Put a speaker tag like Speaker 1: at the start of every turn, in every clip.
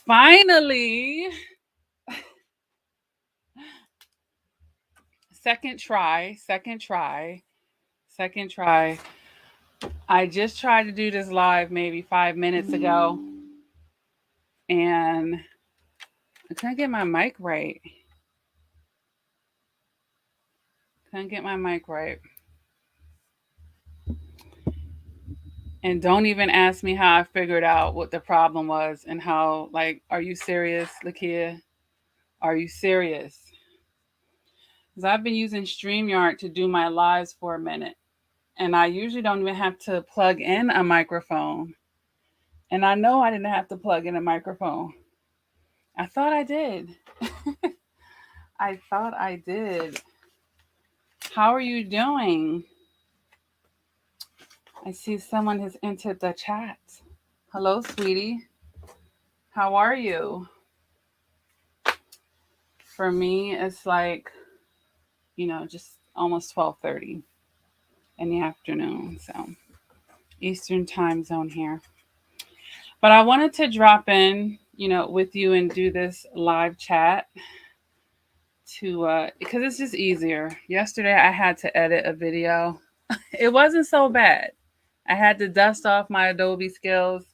Speaker 1: Finally, second try, second try, second try. I just tried to do this live maybe 5 minutes ago, and I couldn't get my mic right. Couldn't get my mic right. And don't even ask me how I figured out what the problem was and how, like, are you serious, Lakia? Are you serious? Because I've been using StreamYard to do my lives for a minute. And I usually don't even have to plug in a microphone. And I know I didn't have to plug in a microphone. I thought I did. I thought I did. How are you doing? I see someone has entered the chat. Hello, sweetie. How are you? For me, it's like, just almost 12:30 in the afternoon. So, Eastern time zone here. But I wanted to drop in, with you and do this live chat to because it's just easier. Yesterday I had to edit a video. It wasn't so bad. I had to dust off my Adobe skills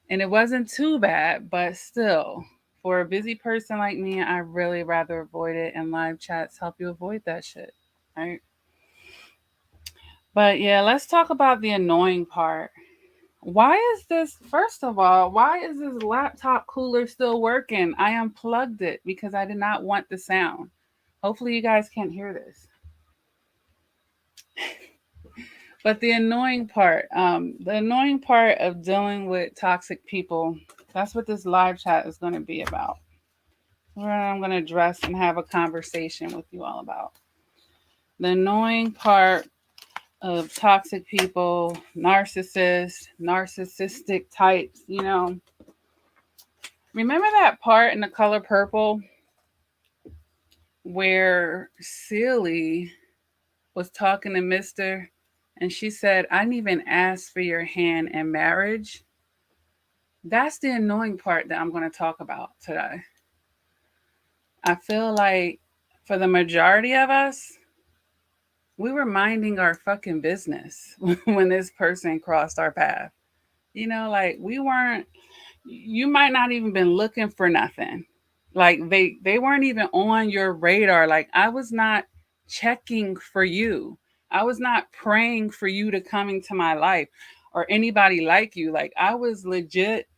Speaker 1: and it wasn't too bad, but still, for a busy person like me, I really rather avoid it, and live chats help you avoid that shit, right? But yeah, let's talk about the annoying part. Why is this, first of all, why is this laptop cooler still working? I unplugged it because I did not want the sound. Hopefully, you guys can't hear this. But the annoying part of dealing with toxic people, that's what this live chat is going to be about. Where I'm going to address and have a conversation with you all about. The annoying part of toxic people, narcissists, narcissistic types, Remember that part in The Color Purple where Celie was talking to Mr. and she said, I didn't even ask for your hand in marriage? That's the annoying part that I'm going to talk about today. I feel like for the majority of us, we were minding our fucking business when this person crossed our path. Like we weren't, you might not even been looking for nothing. Like they weren't even on your radar. Like I was not checking for you. I was not praying for you to come into my life or anybody like you. Like I was legit,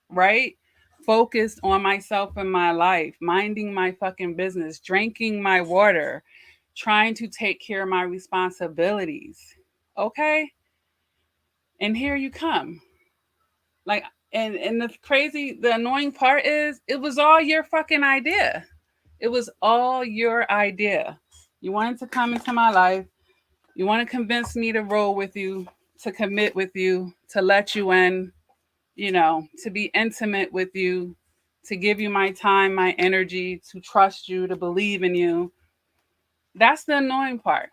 Speaker 1: right? Focused on myself and my life, minding my fucking business, drinking my water, trying to take care of my responsibilities. Okay? And here you come. Like and the annoying part is it was all your fucking idea. It was all your idea. You wanted to come into my life. You want to convince me to roll with you, to commit with you, to let you in, to be intimate with you, to give you my time, my energy, to trust you, to believe in you. That's the annoying part.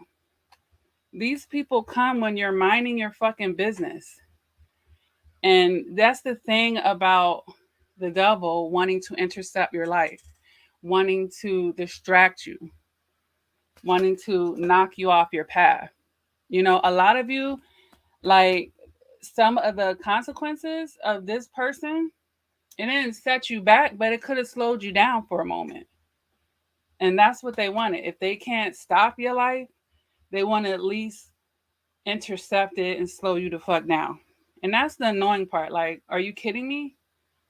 Speaker 1: These people come when you're minding your fucking business. And that's the thing about the devil wanting to intercept your life, wanting to distract you, wanting to knock you off your path. A lot of you, like some of the consequences of this person, it didn't set you back, but it could have slowed you down for a moment. And that's what they wanted. If they can't stop your life, they want to at least intercept it and slow you the fuck down. And that's the annoying part. Like, are you kidding me?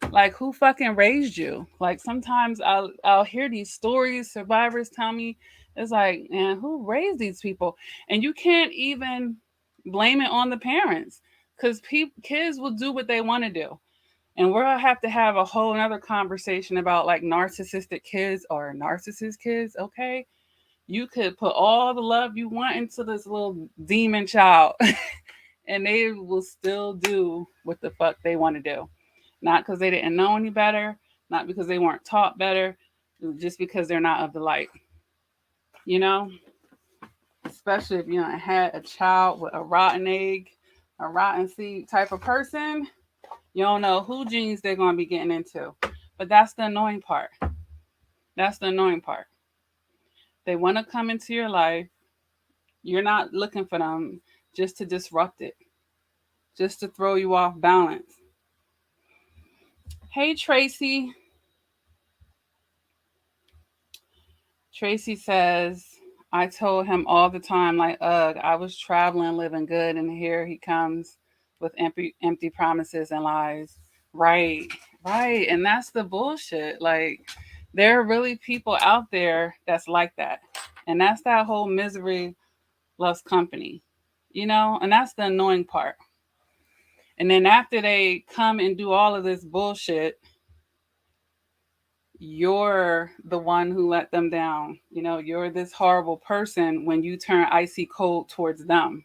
Speaker 1: Like, who fucking raised you? Like, sometimes I'll hear these stories, survivors tell me, it's like, man, who raised these people? And you can't even blame it on the parents because kids will do what they want to do. And we'll have to have a whole another conversation about like narcissistic kids or narcissist kids. Okay, you could put all the love you want into this little demon child, and they will still do what the fuck they want to do. Not because they didn't know any better, not because they weren't taught better, just because they're not of the light. You know, especially if had a child with a rotten egg, a rotten seed type of person. You don't know who jeans they're going to be getting into. But that's the annoying part. That's the annoying part. They want to come into your life. You're not looking for them just to disrupt it, just to throw you off balance. Hey, Tracy. Tracy says, I told him all the time, like, ugh, I was traveling, living good, and here he comes with empty promises and lies. Right, right. And that's the bullshit. Like, there are really people out there that's like that. And that's that whole misery loves company, and that's the annoying part. And then after they come and do all of this bullshit, you're the one who let them down. You're this horrible person when you turn icy cold towards them,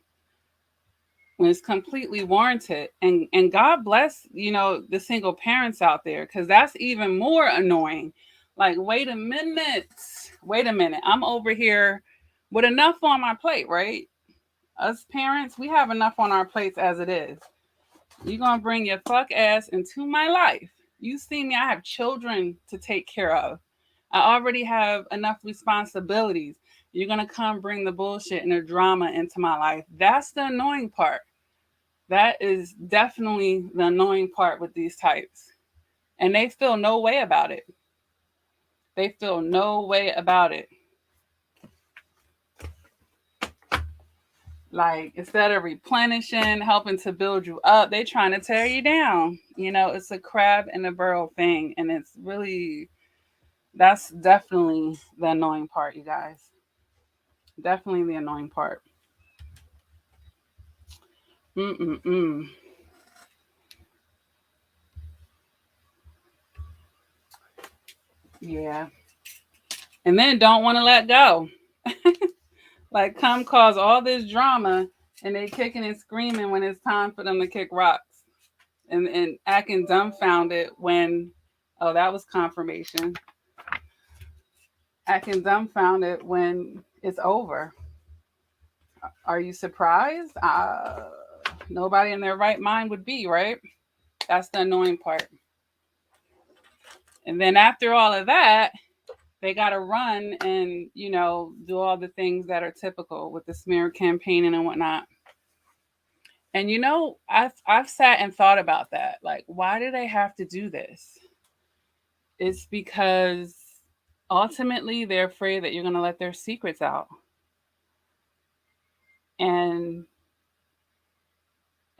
Speaker 1: when it's completely warranted. And God bless, the single parents out there, because that's even more annoying. Like, wait a minute. Wait a minute. I'm over here with enough on my plate, right? Us parents, we have enough on our plates as it is. You're going to bring your fuck ass into my life. You see me, I have children to take care of. I already have enough responsibilities. You're going to come bring the bullshit and the drama into my life. That's the annoying part. That is definitely the annoying part with these types. And they feel no way about it. They feel no way about it. Like, instead of replenishing, helping to build you up, they trying to tear you down. It's a crab in a barrel thing. And it's really, that's definitely the annoying part, you guys. Definitely the annoying part. Mm-mm-mm. Yeah. And then don't want to let go. Like, come cause all this drama and they kicking and screaming when it's time for them to kick rocks. And acting dumbfounded when, oh, that was confirmation. Acting dumbfounded when it's over. Are you surprised? Nobody in their right mind would be, right? That's the annoying part. And then after all of that, they got to run and, do all the things that are typical with the smear campaigning and whatnot. And, I've sat and thought about that. Like, why do they have to do this? It's because ultimately they're afraid that you're going to let their secrets out. And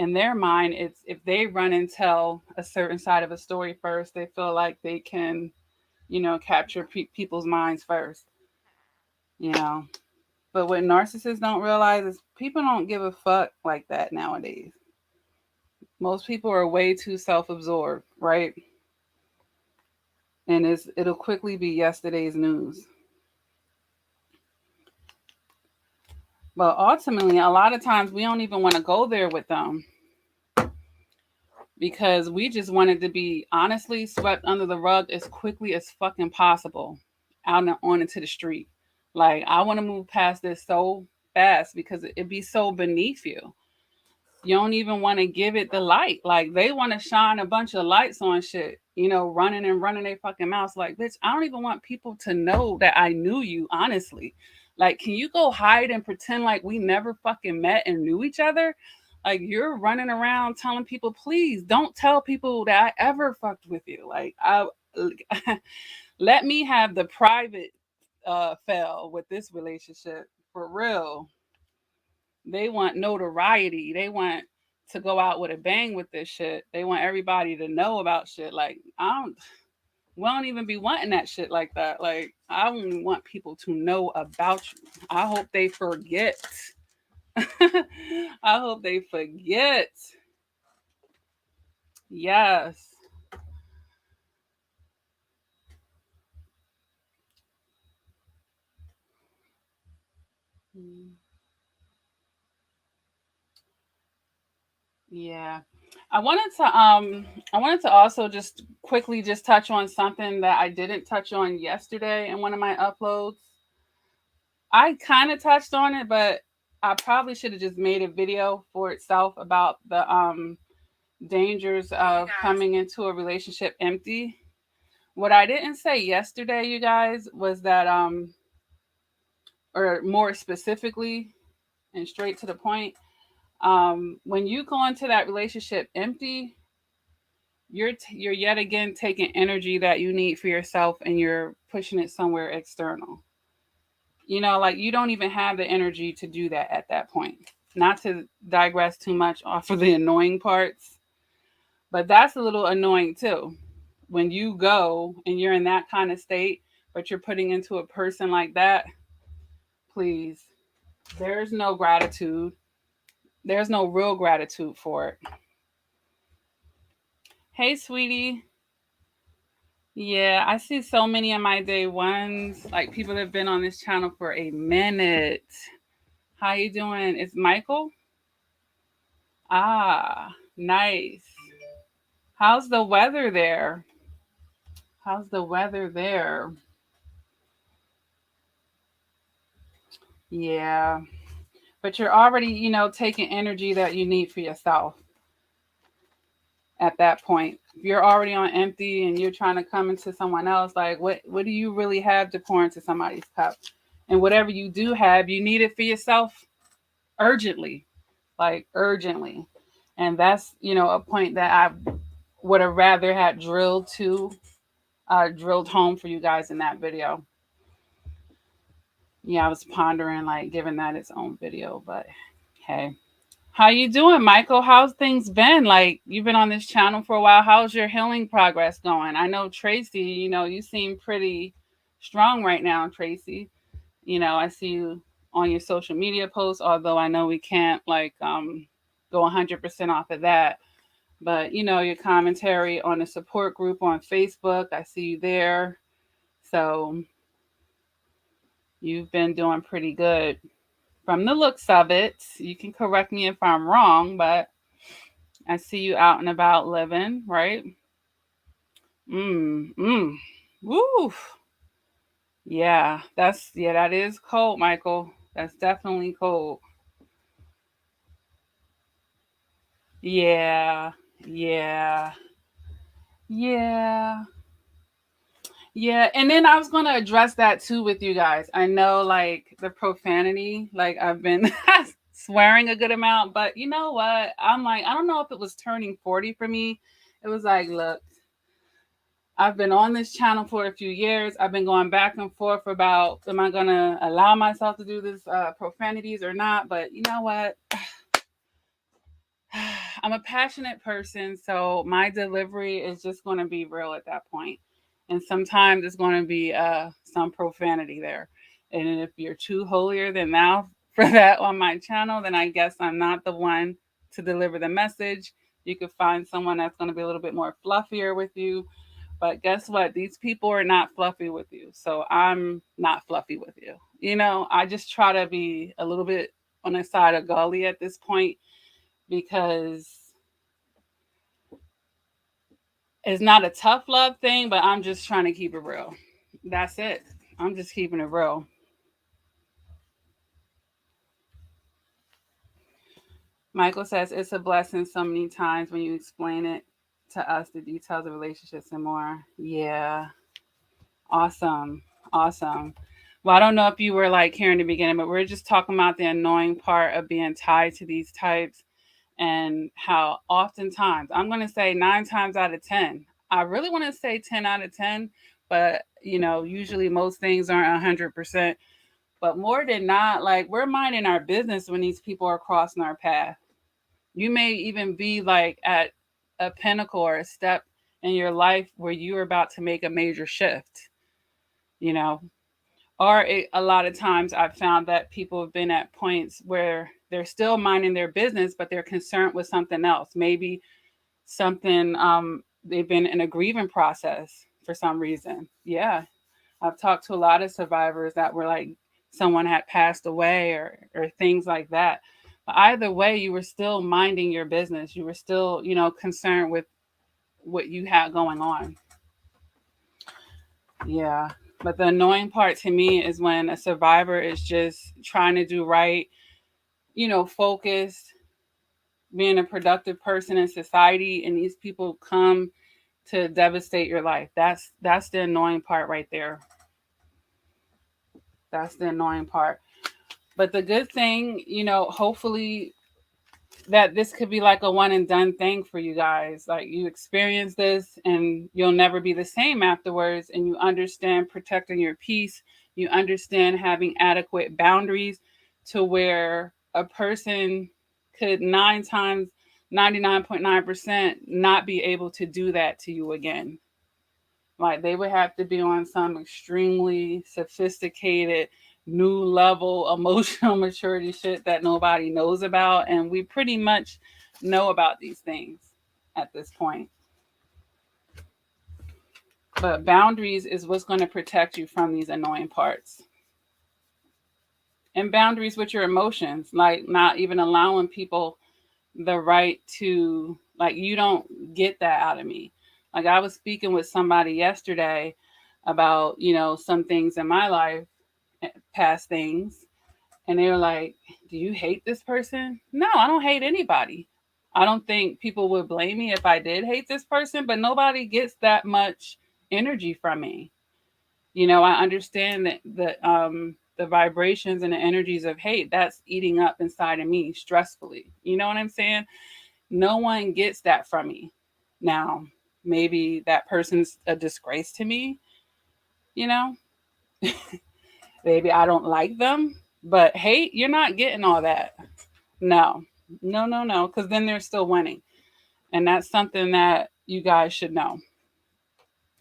Speaker 1: in their mind, it's if they run and tell a certain side of a story first, they feel like they can, capture people's minds first, you know. But what narcissists don't realize is people don't give a fuck like that nowadays. Most people are way too self-absorbed, right? And it'll quickly be yesterday's news. But ultimately, a lot of times we don't even want to go there with them because we just wanted to be honestly swept under the rug as quickly as fucking possible out and on into the street. Like, I want to move past this so fast because it'd be so beneath you. You don't even want to give it the light. Like, they want to shine a bunch of lights on shit, running and running their fucking mouths. Like, bitch, I don't even want people to know that I knew you, honestly. Like, can you go hide and pretend like we never fucking met and knew each other? Like, you're running around telling people, please don't tell people that I ever fucked with you. Like, I let me have the private fail with this relationship for real. They want notoriety. They want to go out with a bang with this shit. They want everybody to know about shit. Like, we don't even be wanting that shit like that. Like, I only want people to know about you. I hope they forget. I hope they forget. Yes. Mm. Yeah. I wanted to also just quickly just touch on something that I didn't touch on yesterday in one of my uploads. I kind of touched on it, but I probably should have just made a video for itself about dangers of coming into a relationship empty. What I didn't say yesterday, you guys, was that or more specifically and straight to the point, when you go into that relationship empty, you're yet again taking energy that you need for yourself and you're pushing it somewhere external. You know, like you don't even have the energy to do that at that point. Not to digress too much off of the annoying parts, but that's a little annoying too. When you go and you're in that kind of state, but you're putting into a person like that, please, there's no gratitude. There's no real gratitude for it. Hey, sweetie. Yeah, I see so many of my day ones, like people that have been on this channel for a minute. How you doing? It's Michael? Ah, nice. How's the weather there? How's the weather there? Yeah. But you're already, taking energy that you need for yourself at that point. If you're already on empty and you're trying to come into someone else, like what do you really have to pour into somebody's cup? And whatever you do have, you need it for yourself urgently. Like urgently. And that's, a point that I would have rather had drilled home for you guys in that video. Yeah, I was pondering like giving that its own video, but hey. How you doing, Michael? How's things been? Like you've been on this channel for a while. How's your healing progress going? I know Tracy, you seem pretty strong right now, Tracy. I see you on your social media posts, although I know we can't like go 100% off of that. But your commentary on the support group on Facebook, I see you there. So you've been doing pretty good from the looks of it. You can correct me if I'm wrong, but I see you out and about living, right? Mm. Woo. Yeah, that is cold, Michael. That's definitely cold. Yeah. Yeah. Yeah. Yeah, and then I was going to address that too with you guys. I know like the profanity, like I've been swearing a good amount, but you know what? I'm like, I don't know if it was turning 40 for me. It was like, look, I've been on this channel for a few years. I've been going back and forth about am I going to allow myself to do this profanities or not? But you know what? I'm a passionate person, so my delivery is just going to be real at that point. And sometimes it's going to be some profanity there. And if you're too holier than thou for that on my channel, then I guess I'm not the one to deliver the message. You could find someone that's going to be a little bit more fluffier with you. But guess what? These people are not fluffy with you. So I'm not fluffy with you. I just try to be a little bit on the side of gully at this point because it's not a tough love thing, but I'm just trying to keep it real. That's it. I'm just keeping it real. Michael says it's a blessing so many times when you explain it to us, the details of relationships and more. Yeah. Awesome. Awesome. Well, I don't know if you were like here in the beginning, but we're just talking about the annoying part of being tied to these types and how oftentimes, I'm going to say 9 times out of 10, I really want to say 10 out of 10, but usually most things aren't 100%. But more than not, like we're minding our business when these people are crossing our path. You may even be like at a pinnacle or a step in your life where you're about to make a major shift, you know, a lot of times I've found that people have been at points where they're still minding their business, but they're concerned with something else. Maybe something they've been in a grieving process for some reason. Yeah, I've talked to a lot of survivors that were like someone had passed away or things like that. But either way, you were still minding your business. You were still, concerned with what you had going on. Yeah. But the annoying part to me is when a survivor is just trying to do right, focused, being a productive person in society, and these people come to devastate your life. That's the annoying part right there. That's the annoying part. But the good thing, hopefully that this could be like a one and done thing for you guys. Like, you experience this and you'll never be the same afterwards, and you understand protecting your peace. You understand having adequate boundaries to where a person could 99.9% not be able to do that to you again. Like, they would have to be on some extremely sophisticated new level emotional maturity shit that nobody knows about, and we pretty much know about these things at this point. But boundaries is what's going to protect you from these annoying parts. And boundaries with your emotions, like not even allowing people the right to, like, you don't get that out of me. Like, I was speaking with somebody yesterday about, some things in my life, past things, and they were like, "Do you hate this person?" No, I don't hate anybody. I don't think people would blame me if I did hate this person, but nobody gets that much energy from me. I understand that the vibrations and the energies of hate, that's eating up inside of me stressfully. You know what I'm saying? No one gets that from me. Now, maybe that person's a disgrace to me, you know? Maybe I don't like them, but hate, you're not getting all that. No, no, no, no, because then they're still winning. And that's something that you guys should know.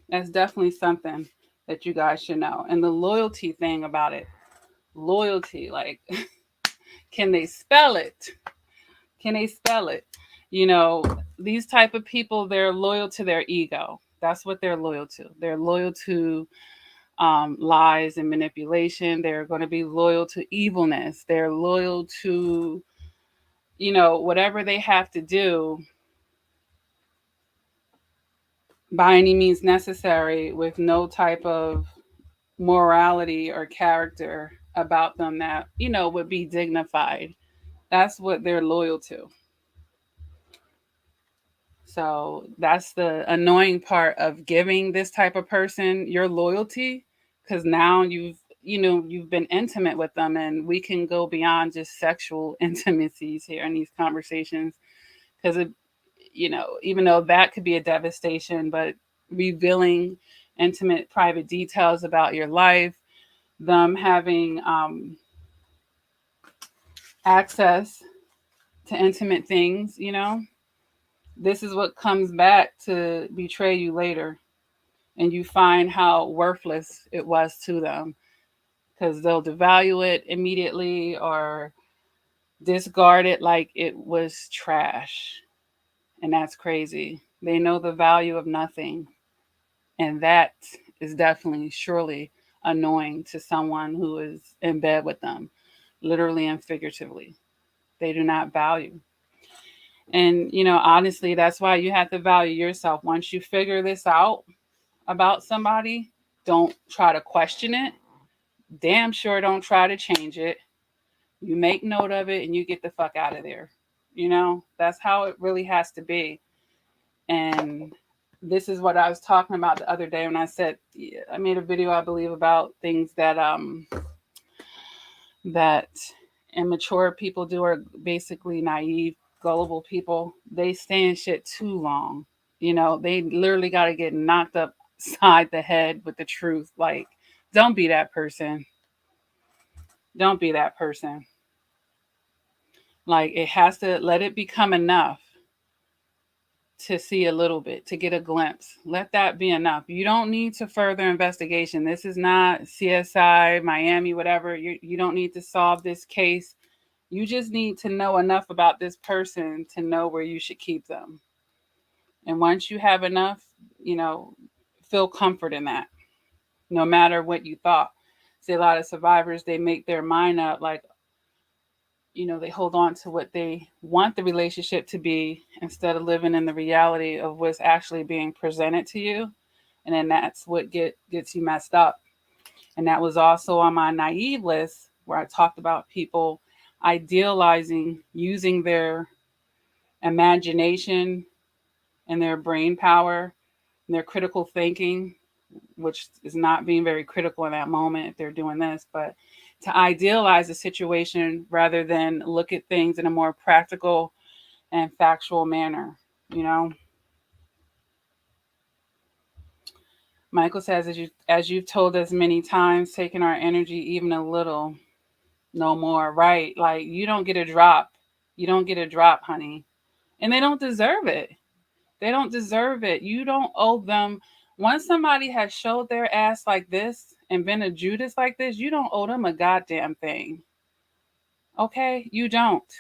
Speaker 1: That's definitely something that you guys should know. And the loyalty thing about it, loyalty, like, can they spell it? Can they spell it? You know, these type of people, they're loyal to their ego. That's what they're loyal to. They're loyal to lies and manipulation. They're going to be loyal to evilness. They're loyal to, whatever they have to do by any means necessary, with no type of morality or character about them that, would be dignified. That's what they're loyal to. So that's the annoying part of giving this type of person your loyalty, because now you've been intimate with them, and we can go beyond just sexual intimacies here in these conversations, because it, even though that could be a devastation, but revealing intimate private details about your life, them having access to intimate things, this is what comes back to betray you later, and you find how worthless it was to them, because they'll devalue it immediately or discard it like it was trash. And that's crazy. They know the value of nothing. And that is definitely, surely annoying to someone who is in bed with them, literally and figuratively. They do not value. And, honestly, that's why you have to value yourself. Once you figure this out about somebody, don't try to question it. Damn sure don't try to change it. You make note of it and you get the fuck out of there. That's how it really has to be. And this is what I was talking about the other day when I said, I made a video, I believe, about things that immature people do, or basically naive, gullible people. They stay in shit too long. They literally got to get knocked upside the head with the truth. Like, don't be that person. Don't be that person. Like, it has to, let it become enough to see a little bit, to get a glimpse. Let that be enough. You don't need to further investigation. This is not CSI, Miami, whatever. You don't need to solve this case. You just need to know enough about this person to know where you should keep them. And once you have enough, feel comfort in that, no matter what you thought. See, a lot of survivors, they make their mind up, like, they hold on to what they want the relationship to be, instead of living in the reality of what's actually being presented to you. And then that's what gets you messed up. And that was also on my naive list, where I talked about people idealizing using their imagination and their brain power and their critical thinking, which is not being very critical in that moment if they're doing this, but to idealize the situation rather than look at things in a more practical and factual manner, you know. Michael says, as you've told us many times, taking our energy even a little, no more. Right? Like you don't get a drop. You don't get a drop, honey. And they don't deserve it. They don't deserve it. You don't owe them. Once somebody has showed their ass like this and been a Judas like this, you don't owe them a goddamn thing. Okay? You don't.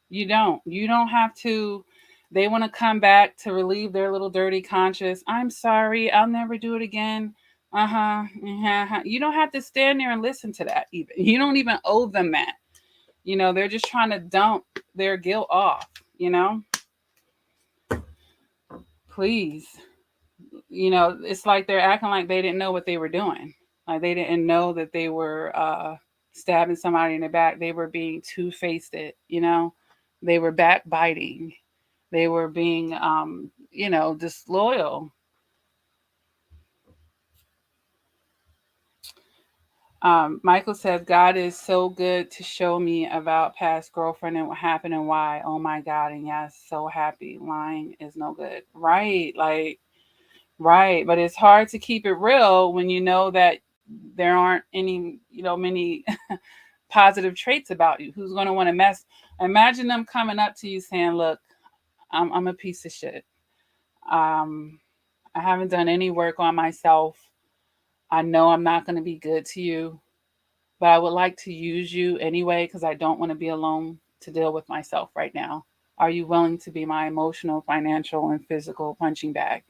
Speaker 1: You don't. You don't have to. They want to come back to relieve their little dirty conscience. I'm sorry. I'll never do it again. Uh-huh. Uh-huh. You don't have to stand there and listen to that even. You don't even owe them that. They're just trying to dump their guilt off, you know? Please. It's like they're acting like they didn't know what they were doing. Like they didn't know that they were stabbing somebody in the back. They were being two-faced, you know? They were backbiting. They were being, disloyal. Michael says, God is so good to show me about past girlfriend and what happened and why. Oh my God. And yes, so happy. Lying is no good. Right. Like, right. But it's hard to keep it real when you know that there aren't any, many positive traits about you. Who's going to want to mess? Imagine them coming up to you saying, look, I'm a piece of shit. Um, I haven't done any work on myself. I know I'm not going to be good to you, but I would like to use you anyway because I don't want to be alone to deal with myself right now. Are you willing to be my emotional, financial, and physical punching bag?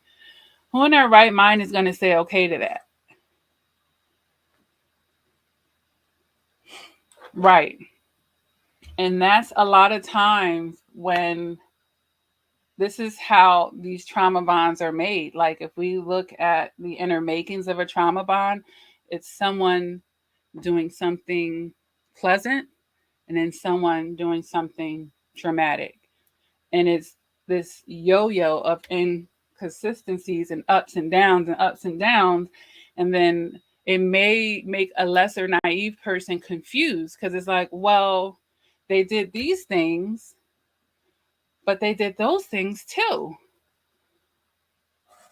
Speaker 1: Who in their right mind is going to say okay to that? Right. And that's a lot of times when this is how these trauma bonds are made. Like if we look at the inner makings of a trauma bond, it's someone doing something pleasant and then someone doing something traumatic. And it's this yo-yo of inconsistencies and ups and downs and ups and downs. And then it may make a lesser naive person confused because it's like, well, they did these things, but they did those things too.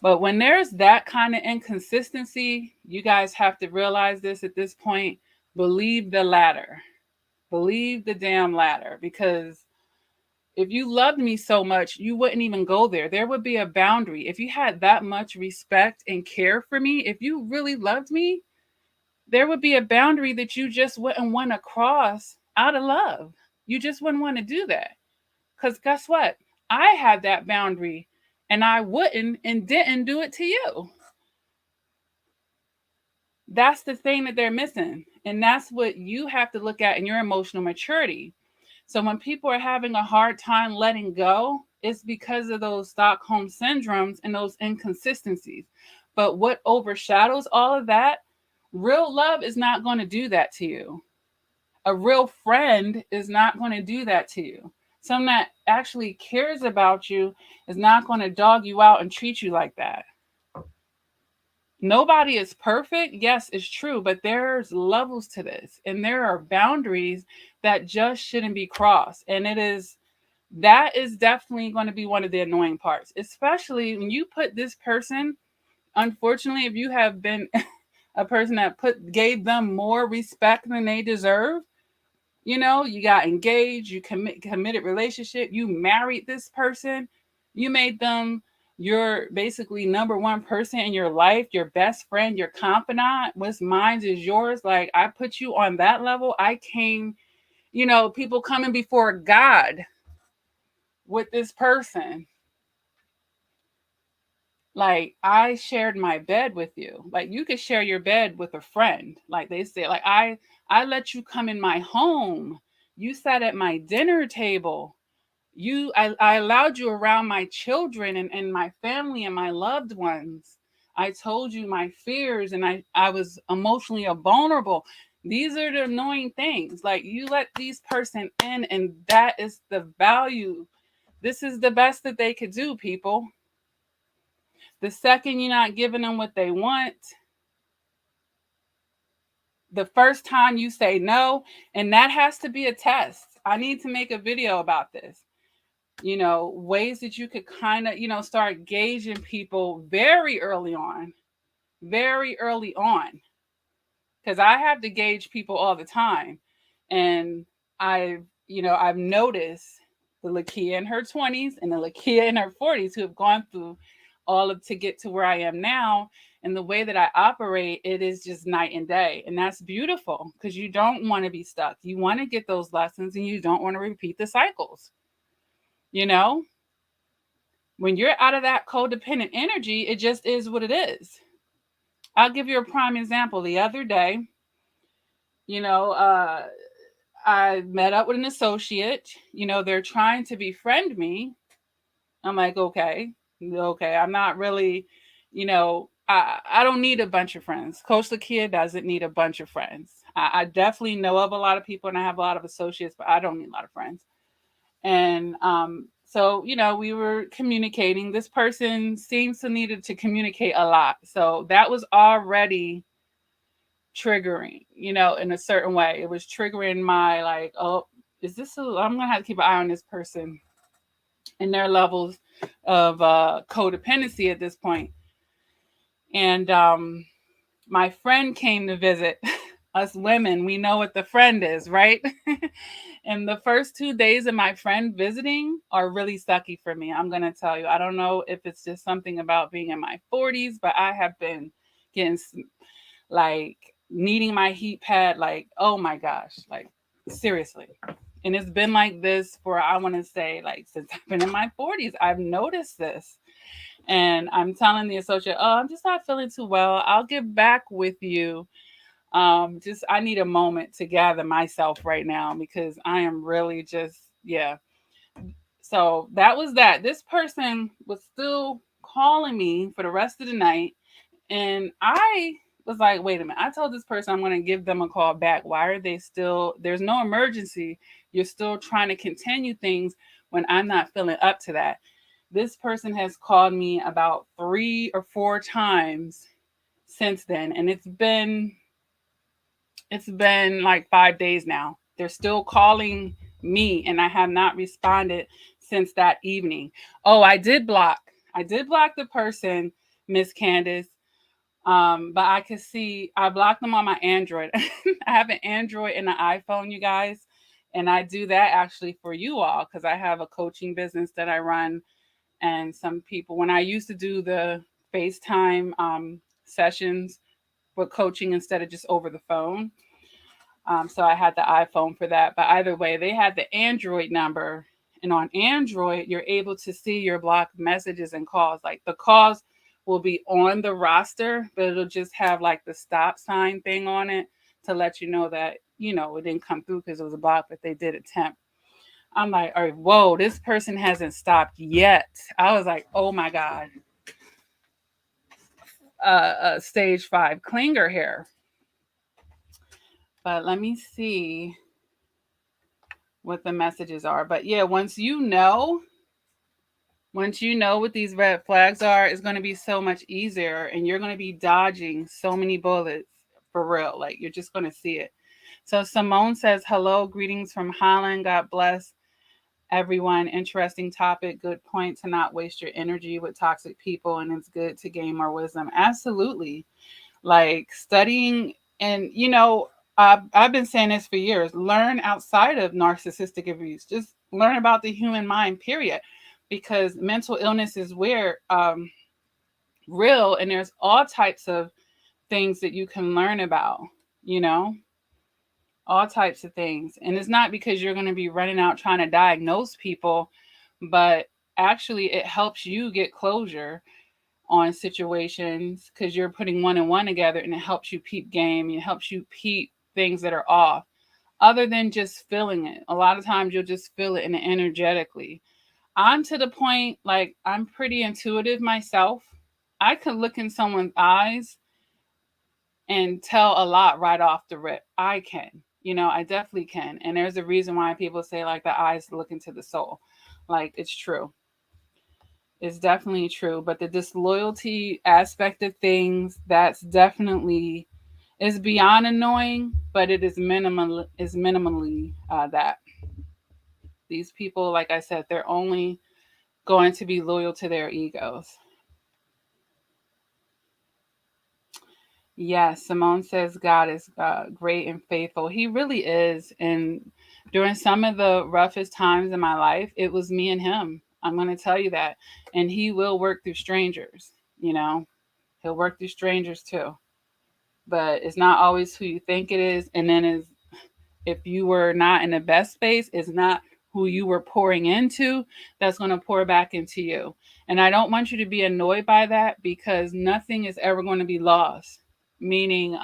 Speaker 1: But when there's that kind of inconsistency, you guys have to realize this at this point. Believe the latter. Believe the damn latter. Because if you loved me so much, you wouldn't even go there. There would be a boundary. If you had that much respect and care for me, if you really loved me, there would be a boundary that you just wouldn't want to cross out of love. You just wouldn't want to do that. Because guess what? I had that boundary and I wouldn't and didn't do it to you. That's the thing that they're missing. And that's what you have to look at in your emotional maturity. So when people are having a hard time letting go, it's because of those Stockholm syndromes and those inconsistencies. But what overshadows all of that, real love is not going to do that to you. A real friend is not going to do that to you. Someone that actually cares about you is not going to dog you out and treat you like that. Nobody is perfect. Yes, it's true, but there's levels to this and there are boundaries that just shouldn't be crossed. And that is definitely going to be one of the annoying parts, especially when you put this person, unfortunately, if you have been a person that gave them more respect than they deserve, you got engaged, you committed relationship, you married this person, you made them your basically number one person in your life, your best friend, your confidant. What's mine is yours. Like I put you on that level. I came, people coming before God with this person. Like I shared my bed with you. Like you could share your bed with a friend. Like they say, like I let you come in my home. You sat at my dinner table. I allowed you around my children and my family and my loved ones. I told you my fears and I was emotionally vulnerable. These are the annoying things. Like you let these person in and that is the value This is the best that they could do, people. The second you're not giving them what they want, the first time you say no, and that has to be a test. I need to make a video about this. Ways that you could kind of, start gauging people very early on, because I have to gauge people all the time. And I've noticed the Lakia in her 20s and the Lakia in her 40s who have gone through all of to get to where I am now. And the way that I operate, it is just night and day. And that's beautiful because you don't want to be stuck. You want to get those lessons and you don't want to repeat the cycles. You know, when you're out of that codependent energy, it just is what it is. I'll give you a prime example. The other day, you know, uh, I met up with an associate. They're trying to befriend me. I'm like, okay. I'm not really, I don't need a bunch of friends. Coach Lakia doesn't need a bunch of friends. I definitely know of a lot of people and I have a lot of associates, but I don't need a lot of friends. And so, we were communicating. This person seems to needed to communicate a lot. So that was already triggering, in a certain way. It was triggering my like, oh, I'm gonna have to keep an eye on this person and their levels of codependency at this point. And my friend came to visit. Us women, we know what the friend is, right? And the first 2 days of my friend visiting are really sucky for me. I'm going to tell you. I don't know if it's just something about being in my 40s, but I have been getting like needing my heat pad, like, oh my gosh, like seriously. And it's been like this for, I want to say, like, since I've been in my 40s. I've noticed this. And I'm telling the associate, oh, I'm just not feeling too well. I'll get back with you. Just I need a moment to gather myself right now because I am really just, yeah. So that was that. This person was still calling me for the rest of the night. And I was like, wait a minute. I told this person I'm going to give them a call back. Why are they still, there's no emergency. You're still trying to continue things when I'm not feeling up to that. This person has called me about 3 or 4 times since then. And it's been like 5 days now. They're still calling me and I have not responded since that evening. Oh, I did block. I did block the person, Miss Candace. But I could see I blocked them on my Android. I have an Android and an iPhone, you guys. And I do that actually for you all because I have a coaching business that I run. And some people, when I used to do the FaceTime sessions with coaching instead of just over the phone, so I had the iPhone for that. But either way, they had the Android number. And on Android, you're able to see your blocked messages and calls. Like the calls will be on the roster, but it'll just have like the stop sign thing on it to let you know that, it didn't come through because it was a block, but they did attempt. I'm like, all right, whoa, this person hasn't stopped yet. I was like, oh my God. Stage 5 clinger here. But let me see what the messages are. But yeah, once you know what these red flags are, it's going to be so much easier and you're going to be dodging so many bullets for real. Like you're just going to see it. So Simone says, hello, greetings from Holland. God bless everyone. Interesting topic. Good point to not waste your energy with toxic people. And it's good to gain more wisdom. Absolutely. Like studying and, I've been saying this for years. Learn outside of narcissistic abuse. Just learn about the human mind, period. Because mental illness is where real, and there's all types of things that you can learn about, you know, all types of things. And it's not because you're going to be running out trying to diagnose people, but actually it helps you get closure on situations because you're putting one and one together and it helps you peep game. It helps you peep things that are off other than just feeling it. A lot of times you'll just feel it and energetically. I'm to the point, like, I'm pretty intuitive myself. I could look in someone's eyes and tell a lot right off the rip. I can, I definitely can. And there's a reason why people say, like, the eyes look into the soul. Like, it's true. It's definitely true. But the disloyalty aspect of things, that's definitely is beyond annoying, but it is minimally that these people, like I said, they're only going to be loyal to their egos. Yes, Simone says God is great and faithful. He really is. And during some of the roughest times in my life, it was me and him. I'm going to tell you that. And he will work through strangers, you know, he'll work through strangers too. But it's not always who you think it is. And then is if you were not in the best space, it's not who you were pouring into that's going to pour back into you. And I don't want you to be annoyed by that because nothing is ever going to be lost. Meaning,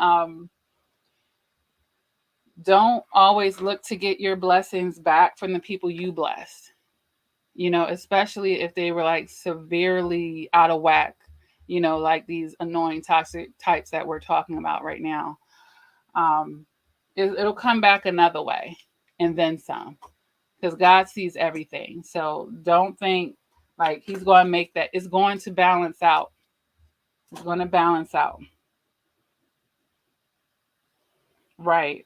Speaker 1: don't always look to get your blessings back from the people you blessed. You know, especially if they were like severely out of whack, you know, like these annoying toxic types that we're talking about right now. Um, it'll come back another way and then some because God sees everything. So don't think like he's going to make that, it's going to balance out. It's going to balance out. Right.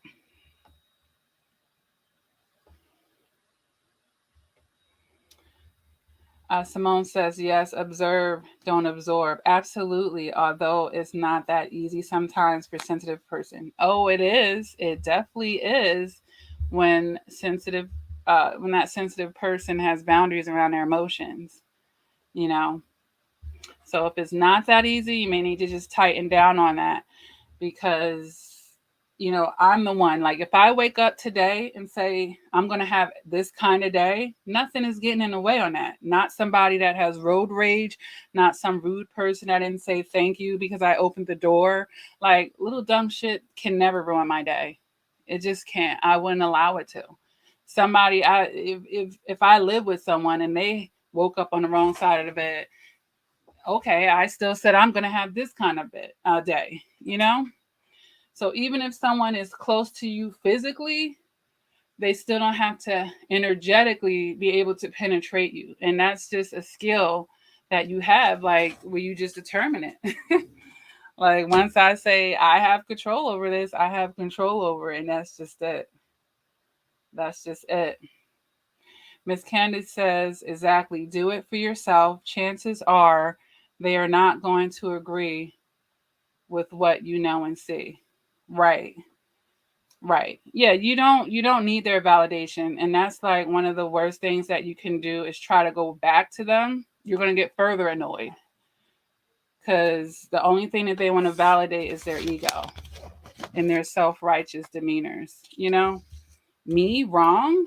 Speaker 1: Simone says, yes, observe, don't absorb. Absolutely. Although it's not that easy sometimes for sensitive person. Oh, it is. It definitely is when when that sensitive person has boundaries around their emotions, you know. So if it's not that easy, you may need to just tighten down on that because I'm the one. Like if I wake up today and say I'm going to have this kind of day, nothing is getting in the way on that. Not somebody that has road rage, not some rude person that didn't say thank you because I opened the door. Like little dumb shit can never ruin my day. It just can't. I wouldn't allow it to. Somebody I if I live with someone and they woke up on the wrong side of the bed, okay, I still said I'm going to have this kind of day, you know? So even if someone is close to you physically, they still don't have to energetically be able to penetrate you. And that's just a skill that you have, like where you just determine it. Like once I say I have control over this, I have control over it. And that's just it. That's just it. Miss Candace says, exactly, do it for yourself. Chances are they are not going to agree with what you know and see. Right. Right. Yeah, you don't need their validation. And that's like one of the worst things that you can do is try to go back to them. You're going to get further annoyed cuz the only thing that they want to validate is their ego and their self-righteous demeanors, you know? Me wrong?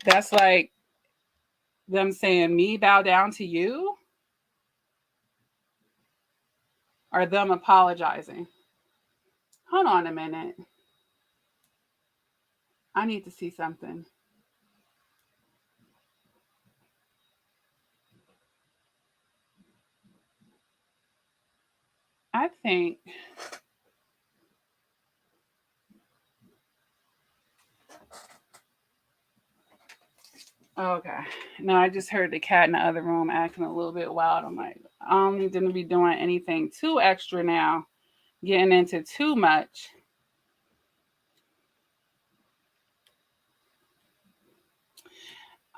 Speaker 1: That's like them saying me bow down to you or them apologizing. Hold on a minute. I need to see something. I think okay. No, I just heard the cat in the other room acting a little bit wild. I'm like, I don't need them to be doing anything too extra now, getting into too much.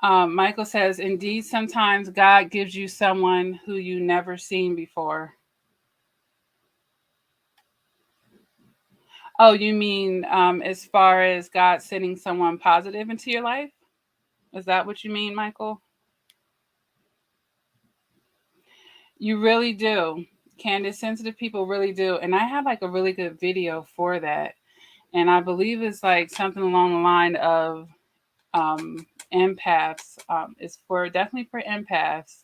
Speaker 1: Michael says, indeed, sometimes God gives you someone who you never seen before. Oh, you mean as far as God sending someone positive into your life? Is that what you mean, Michael? You really do. Candace, sensitive people really do. And I have like a really good video for that. And I believe it's like something along the line of empaths. It's for definitely for empaths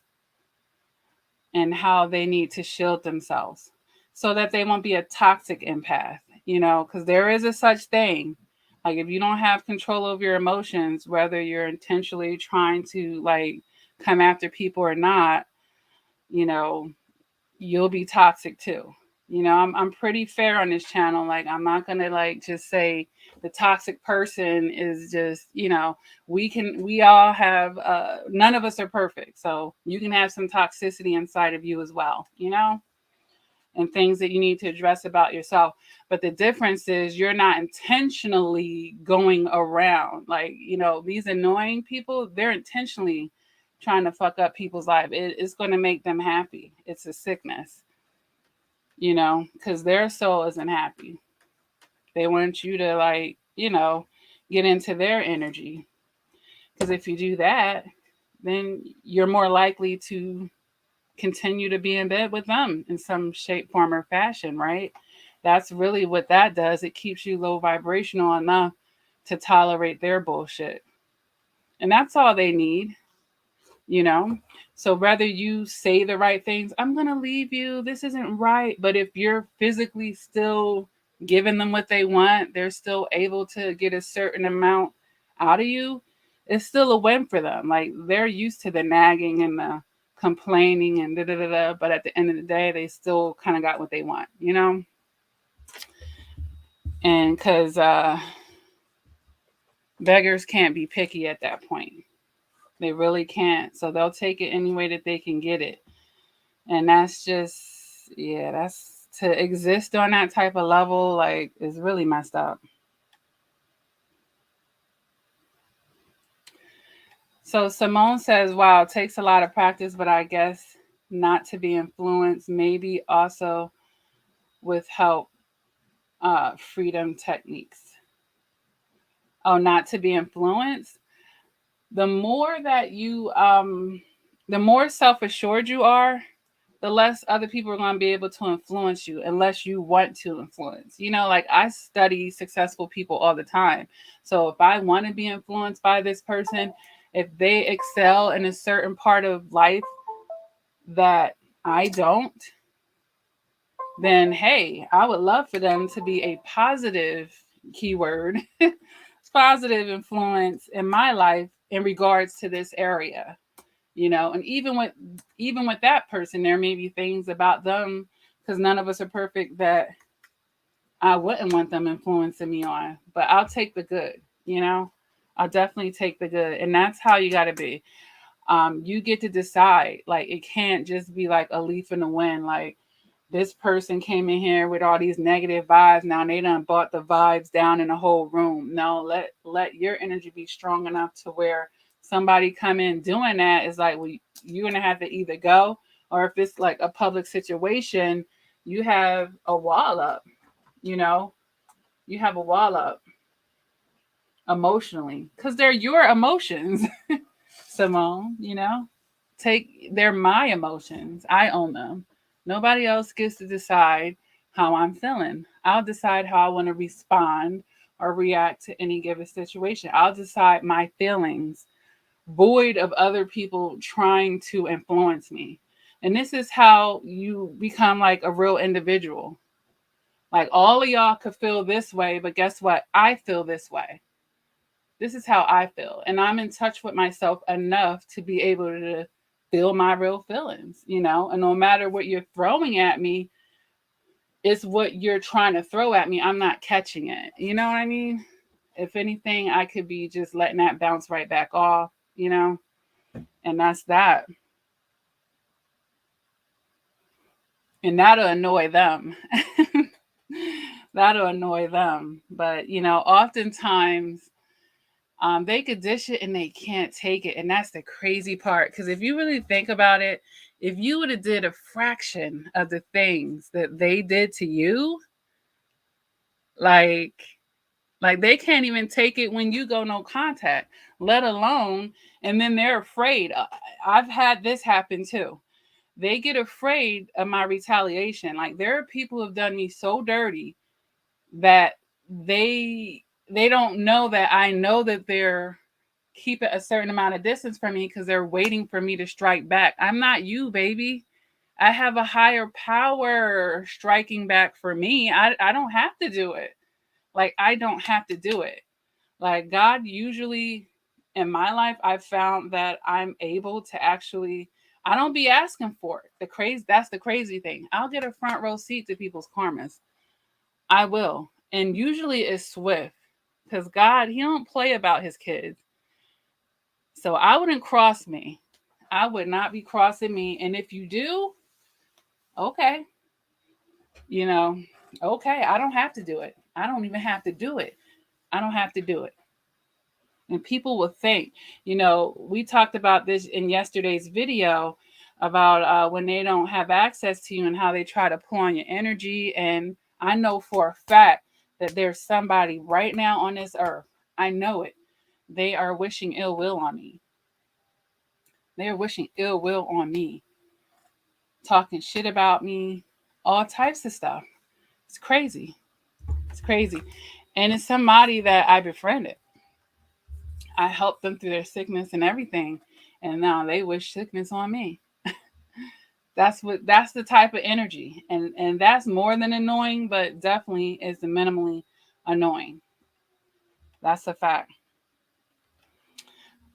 Speaker 1: and how they need to shield themselves so that they won't be a toxic empath, because there is a such thing. Like if you don't have control over your emotions, whether you're intentionally trying to like come after people or not, you know, you'll be toxic too. I'm pretty fair on this channel. Like, I'm not gonna like just say the toxic person is just, we all have none of us are perfect. So you can have some toxicity inside of you as well, and things that you need to address about yourself. But the difference is you're not intentionally going around. Like, these annoying people, they're intentionally trying to fuck up people's life. It's going to make them happy. It's a sickness, because their soul isn't happy. They want you to, like, get into their energy. Because if you do that, then you're more likely to continue to be in bed with them in some shape, form, or fashion, right? That's really what that does. It keeps you low vibrational enough to tolerate their bullshit. And that's all they need, you know? So whether you say the right things, I'm going to leave you, this isn't right. But if you're physically still giving them what they want, they're still able to get a certain amount out of you, it's still a win for them. Like, they're used to the nagging and the complaining and da da da da. But at the end of the day, they still kind of got what they want. And because beggars can't be picky at that point. They really can't. So they'll take it any way that they can get it. And that's just, yeah, that's to exist on that type of level, like, is really messed up. So Simone says, wow, it takes a lot of practice, but I guess not to be influenced, maybe also with help, freedom techniques. Oh, not to be influenced. The more that the more self assured you are, the less other people are going to be able to influence you unless you want to influence. Like, I study successful people all the time. So if I want to be influenced by this person, if they excel in a certain part of life that I don't, then hey, I would love for them to be a positive keyword, positive influence in my life in regards to this area. And even with that person, there may be things about them, because none of us are perfect, that I wouldn't want them influencing me on. But I'll take the good. you know I'll definitely take the good, and that's how you got to be. You get to decide. Like, it can't just be like a leaf in the wind. Like, this person came in here with all these negative vibes. Now they done brought the vibes down in the whole room. No, let your energy be strong enough to where somebody come in doing that is like, well, you're gonna have to either go, or if it's like a public situation, you have a wall up. You know, you have a wall up emotionally, because they're your emotions, Simone. They're my emotions. I own them. Nobody else gets to decide how I'm feeling. I'll decide how I want to respond or react to any given situation. I'll decide my feelings, void of other people trying to influence me. And this is how you become like a real individual. Like, all of y'all could feel this way, but guess what? I feel this way. This is how I feel. And I'm in touch with myself enough to be able to feel my real feelings. And no matter what you're throwing at me, it's what you're trying to throw at me. I'm not catching it. You know what I mean? If anything, I could be just letting that bounce right back off. And that's that. And that'll annoy them. That'll annoy them. But, oftentimes, they could dish it and they can't take it. And that's the crazy part. Because if you really think about it, if you would have did a fraction of the things that they did to you, like they can't even take it when you go no contact, let alone, and then they're afraid. I've had this happen too. They get afraid of my retaliation. Like, there are people who have done me so dirty that they don't know that I know that they're keeping a certain amount of distance from me because they're waiting for me to strike back. I'm not you, baby. I have a higher power striking back for me. I don't have to do it. Like, I don't have to do it. Like, God usually in my life, I've found that I'm able to actually, I don't be asking for it. That's the crazy thing. I'll get a front row seat to people's karmas. I will. And usually it's swift. Because God, He don't play about His kids. So I wouldn't cross me. I would not be crossing me. And if you do, okay, you know, okay, I don't have to do it. I don't even have to do it. I don't have to do it. And people will think, we talked about this in yesterday's video about when they don't have access to you and how they try to pull on your energy. And I know for a fact that there's somebody right now on this earth. I know it. They are wishing ill will on me. They are wishing ill will on me, talking shit about me, all types of stuff. It's crazy. It's crazy. And it's somebody that I befriended. I helped them through their sickness and everything. And now they wish sickness on me. That's the type of energy. And that's more than annoying, but definitely is minimally annoying. That's a fact.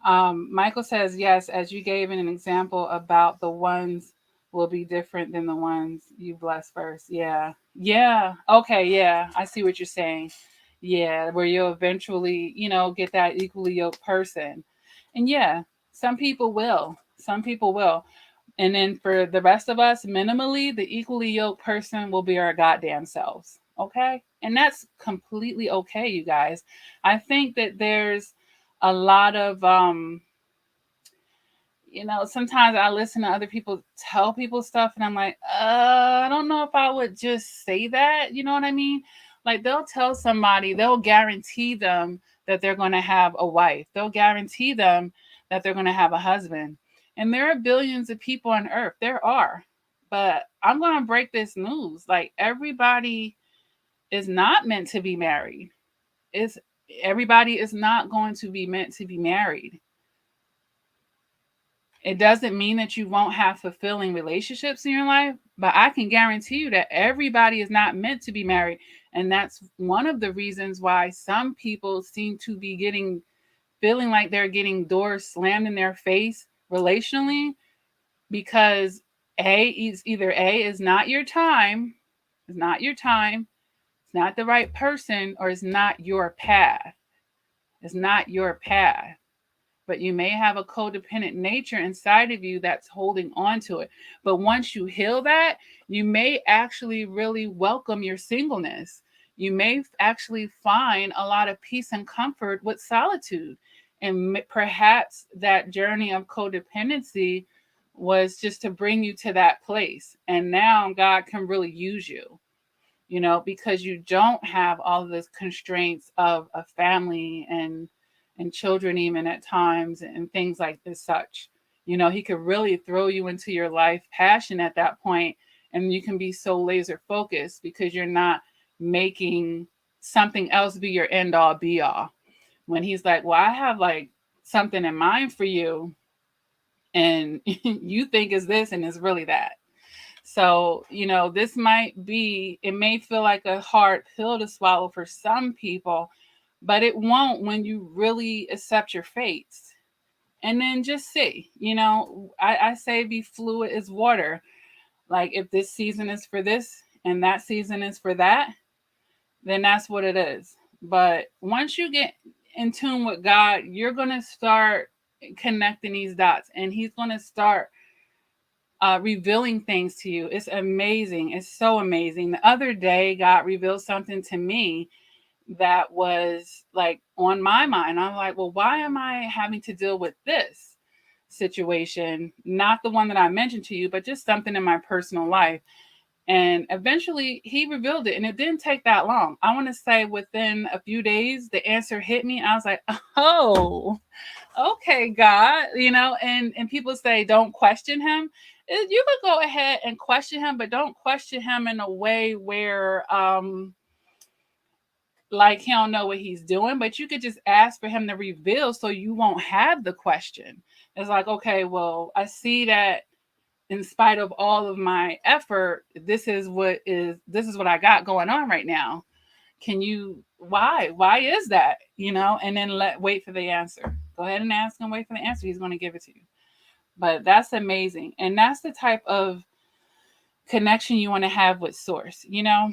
Speaker 1: Michael says, yes, as you gave an example about the ones will be different than the ones you bless first. Yeah. Yeah. Okay. Yeah. I see what you're saying. Yeah. Where you'll eventually, get that equally yoked person. And yeah, some people will. Some people will. And then for the rest of us, minimally, the equally yoked person will be our goddamn selves. Okay. And that's completely okay, you guys. I think that there's a lot of sometimes I listen to other people tell people stuff and I'm like, I don't know if I would just say that. You know what I mean? Like they'll tell somebody, they'll guarantee them that they're going to have a wife. They'll guarantee them that they're going to have a husband. And there are billions of people on earth. There are. But I'm going to break this news. Like everybody is not meant to be married. It's everybody is not going to be meant to be married. It doesn't mean that you won't have fulfilling relationships in your life, but I can guarantee you that everybody is not meant to be married. And that's one of the reasons why some people seem to be feeling like they're getting doors slammed in their face relationally, because either A is not your time, it's not your time, it's not the right person, or it's not your path. It's not your path. But you may have a codependent nature inside of you that's holding on to it. But once you heal that, you may actually really welcome your singleness. You may actually find a lot of peace and comfort with solitude. And perhaps that journey of codependency was just to bring you to that place. And now God can really use you, because you don't have all of the constraints of a family and children even at times and things like this such. He could really throw you into your life passion at that point, and you can be so laser focused because you're not making something else be your end all be all. When he's like, well, I have like something in mind for you, and you think is this and it's really that. So, this it may feel like a hard pill to swallow for some people, but it won't when you really accept your fates. And then just see, I say be fluid as water. Like if this season is for this and that season is for that, then that's what it is. But once you get in tune with God, you're going to start connecting these dots, and He's going to start revealing things to you. It's amazing. It's so amazing. The other day, God revealed something to me that was like on my mind. I'm like, well, why am I having to deal with this situation? Not the one that I mentioned to you, but just something in my personal life. And eventually he revealed it, and it didn't take that long. I want to say within a few days, the answer hit me. I was like, oh, okay, God, and people say, don't question him. You could go ahead and question him, but don't question him in a way where, like he don't know what he's doing, but you could just ask for him to reveal so you won't have the question. It's like, okay, well, I see that in spite of all of my effort, this is what I got going on right now. Can you, why is that? And then wait for the answer. Go ahead and ask and wait for the answer. He's going to give it to you. But that's amazing. And that's the type of connection you want to have with source, you know?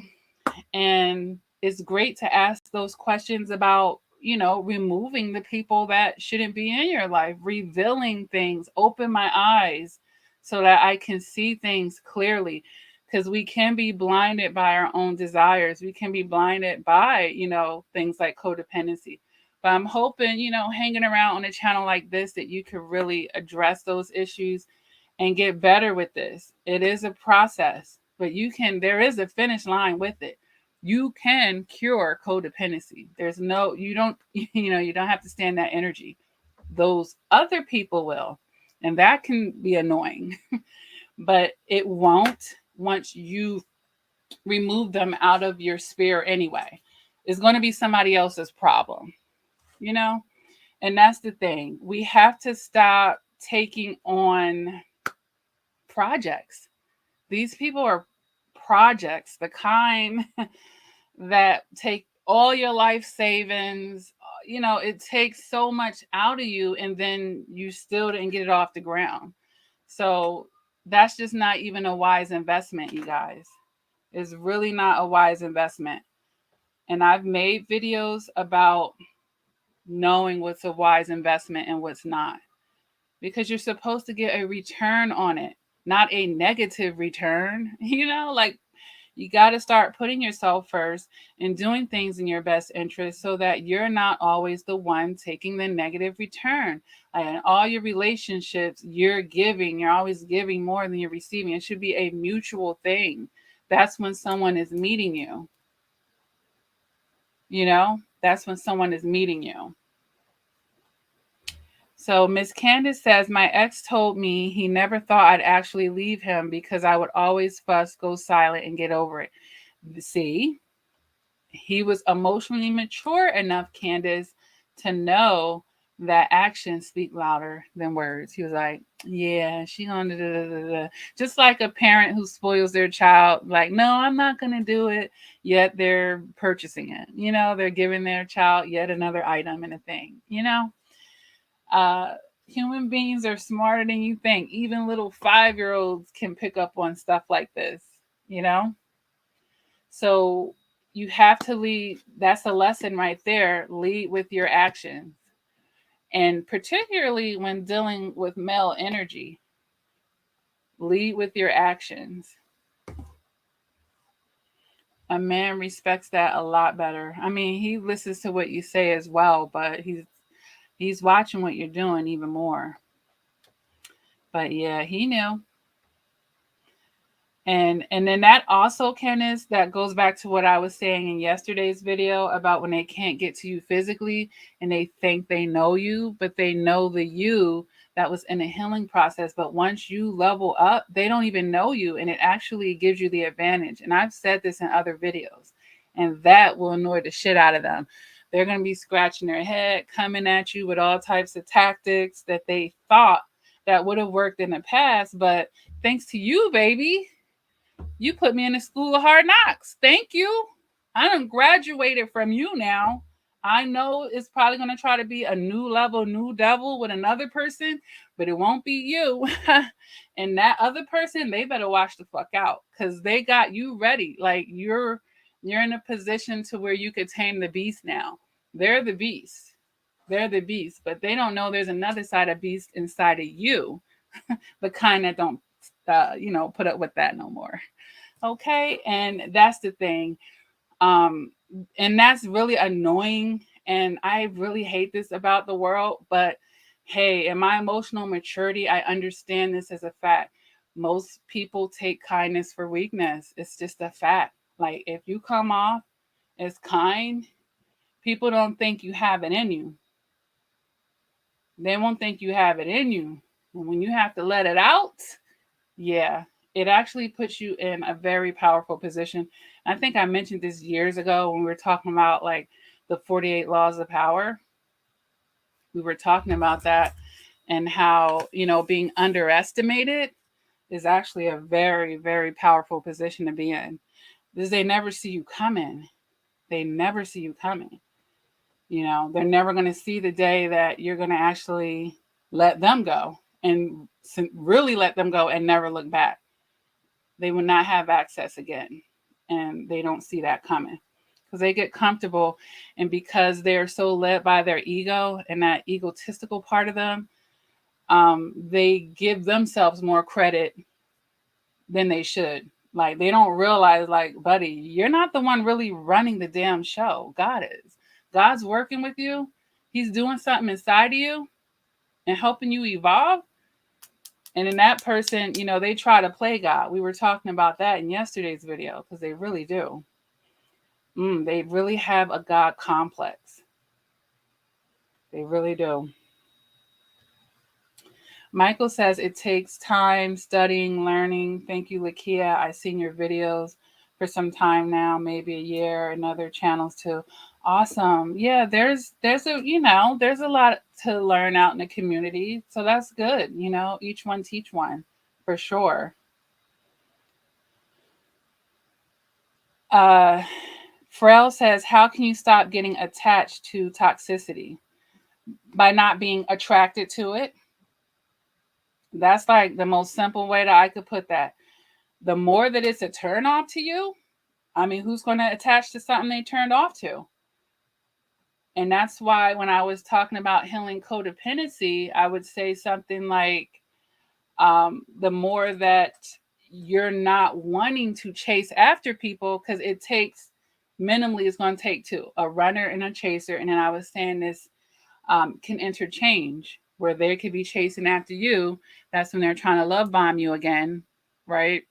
Speaker 1: And it's great to ask those questions about, removing the people that shouldn't be in your life, revealing things, open my eyes so that I can see things clearly. Because we can be blinded by our own desires. We can be blinded by, things like codependency. But I'm hoping, hanging around on a channel like this, that you could really address those issues and get better with this. It is a process, but there is a finish line with it. You can cure codependency. There's no, you don't, you don't have to stand that energy. Those other people will. And that can be annoying, but it won't once you remove them out of your sphere anyway. It's going to be somebody else's problem, you know? And that's the thing. We have to stop taking on projects. These people are projects, the kind that take all your life savings. It takes so much out of you, and then you still didn't get it off the ground. So that's just not even a wise investment, you guys. It's really not a wise investment. And I've made videos about knowing what's a wise investment and what's not, because you're supposed to get a return on it, not a negative return. Like, you got to start putting yourself first and doing things in your best interest so that you're not always the one taking the negative return. Like, in all your relationships, you're always giving more than you're receiving. It should be a mutual thing. That's when someone is meeting you. That's when someone is meeting you. So Miss Candace says, my ex told me he never thought I'd actually leave him because I would always fuss, go silent, and get over it. See, he was emotionally mature enough, Candace, to know that actions speak louder than words. He was like, yeah, she gonna da, da, da, da. Just like a parent who spoils their child, like, no, I'm not gonna do it, yet they're purchasing it. They're giving their child yet another item and a thing. Human beings are smarter than you think. Even little 5-year-olds can pick up on stuff like this, you know? So you have to lead. That's a lesson right there. Lead with your actions. And particularly when dealing with male energy, lead with your actions. A man respects that a lot better. I mean, he listens to what you say as well, but he's watching what you're doing even more. But yeah, he knew. And then that also, Kenneth, that goes back to what I was saying in yesterday's video about when they can't get to you physically and they think they know you, but they know the you that was in a healing process. But once you level up, they don't even know you, and it actually gives you the advantage. And I've said this in other videos, and that will annoy the shit out of them. They're going to be scratching their head, coming at you with all types of tactics that they thought that would have worked in the past. But thanks to you, baby, you put me in the school of hard knocks. Thank you. I done graduated from you now. I know it's probably going to try to be a new level, new devil with another person, but it won't be you. And that other person, they better watch the fuck out, because they got you ready. Like, you're in a position to where you could tame the beast now. They're the beast. They're the beast, but they don't know there's another side of beast inside of you, the kind that don't, put up with that no more. Okay, and that's the thing. And that's really annoying, and I really hate this about the world. But hey, in my emotional maturity, I understand this as a fact. Most people take kindness for weakness. It's just a fact. Like, if you come off as kind, people don't think you have it in you. They won't think you have it in you. And when you have to let it out, yeah, it actually puts you in a very powerful position. I think I mentioned this years ago when we were talking about like the 48 laws of power. We were talking about that, and how, being underestimated is actually a very, very powerful position to be in, because they never see you coming. They never see you coming. They're never going to see the day that you're going to actually let them go and really let them go and never look back, they would not have access again. And they don't see that coming because they get comfortable. And because they're so led by their ego and that egotistical part of them, they give themselves more credit than they should. Like they don't realize, like, buddy, you're not the one really running the damn show. God is. God's working with you. He's doing something inside of you and helping you evolve. And in that person, they try to play God. We were talking about that in yesterday's video because they really do. They really have a God complex. They really do. Michael says it takes time, studying, learning. Thank you, Lakia. I've seen your videos for some time now, maybe a year, and other channels too. Awesome. Yeah, there's a lot to learn out in the community. So that's good. Each one teach one for sure. Pharrell says, how can you stop getting attached to toxicity? By not being attracted to it. That's like the most simple way that I could put that. The more that it's a turn off to you, I mean, who's going to attach to something they turned off to? And that's why when I was talking about healing codependency, I would say something like, the more that you're not wanting to chase after people, because it takes minimally, it's going to take two, a runner and a chaser. And then I was saying this can interchange, where they could be chasing after you. That's when they're trying to love bomb you again, right?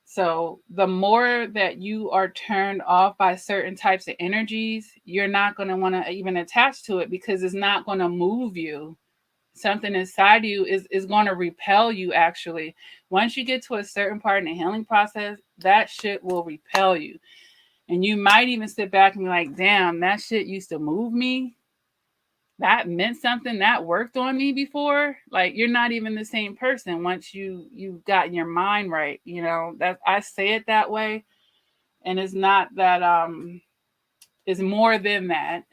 Speaker 1: So the more that you are turned off by certain types of energies, you're not going to want to even attach to it because it's not going to move you. Something inside you is going to repel you, actually. Once you get to a certain part in the healing process, that shit will repel you. And you might even sit back and be like, damn, that shit used to move me. That meant something, that worked on me before. Like, you're not even the same person once you've gotten your mind right. That I say it that way, and it's not that it's more than that.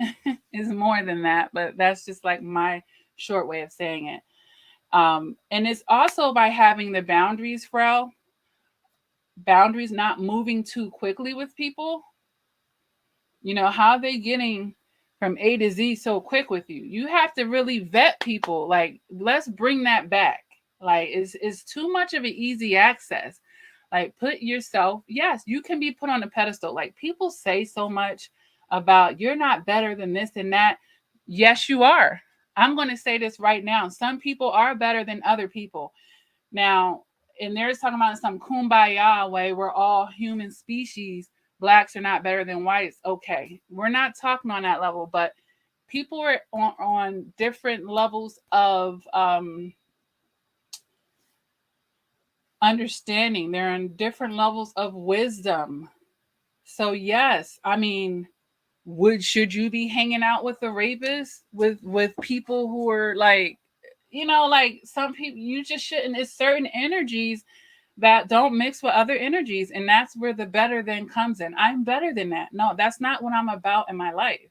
Speaker 1: It's more than that, but that's just like my short way of saying it. And it's also by having the boundaries, Frau. Boundaries, not moving too quickly with people. How are they getting from A to Z so quick with you? You have to really vet people. Like, let's bring that back. Like, it's too much of an easy access. Like, put yourself, yes, you can be put on a pedestal. Like, people say so much about you're not better than this and that. Yes, you are. I'm going to say this right now. Some people are better than other people. Now, and they're talking about some kumbaya way, we're all human species. Blacks are not better than whites. Okay, we're not talking on that level, but people are on different levels of understanding. They're on different levels of wisdom. So yes, I mean, should you be hanging out with the rapists, with people who are like, like some people, you just shouldn't. It's certain energies that don't mix with other energies, and that's where the better than comes in. I'm better than that. No, that's not what I'm about in my life.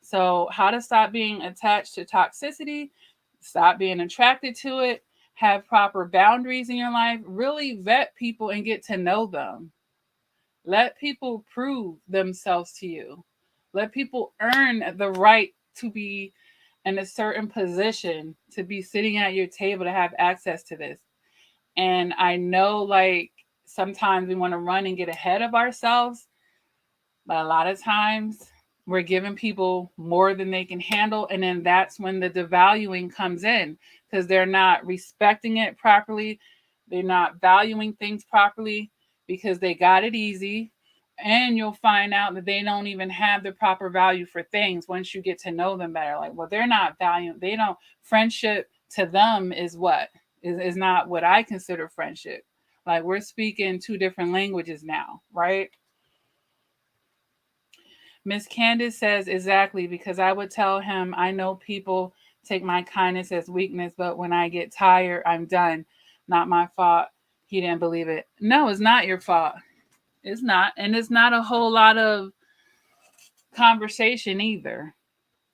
Speaker 1: So how to stop being attached to toxicity, stop being attracted to it, have proper boundaries in your life, really vet people and get to know them. Let people prove themselves to you. Let people earn the right to be in a certain position, to be sitting at your table, to have access to this. And I know, like, sometimes we want to run and get ahead of ourselves, but a lot of times we're giving people more than they can handle. And then that's when the devaluing comes in, because they're not respecting it properly. They're not valuing things properly because they got it easy. And you'll find out that they don't even have the proper value for things once you get to know them better. Like, well, they're not valuing, they don't, friendship to them is what? Is not what I consider friendship. Like, we're speaking two different languages now, right? Miss Candace says, exactly, because I would tell him, I know people take my kindness as weakness, but when I get tired, I'm done. Not my fault. He didn't believe it. No, it's not your fault. It's not. And it's not a whole lot of conversation either.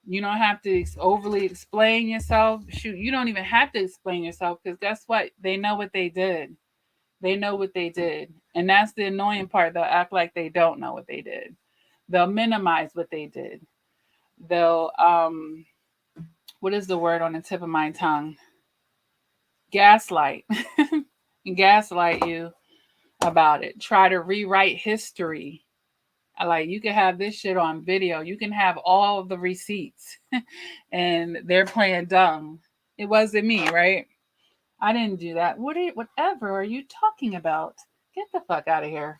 Speaker 1: You don't have to overly explain yourself. Shoot, you don't even have to explain yourself because guess what? They know what they did. They know what they did. And that's the annoying part. They'll act like they don't know what they did. They'll minimize what they did. They'll what is the word on the tip of my tongue? Gaslight. Gaslight you about it. Try to rewrite history. Like you can have this shit on video. You can have all the receipts and they're playing dumb. It wasn't me, right? I didn't do that. Whatever are you talking about? Get the fuck out of here.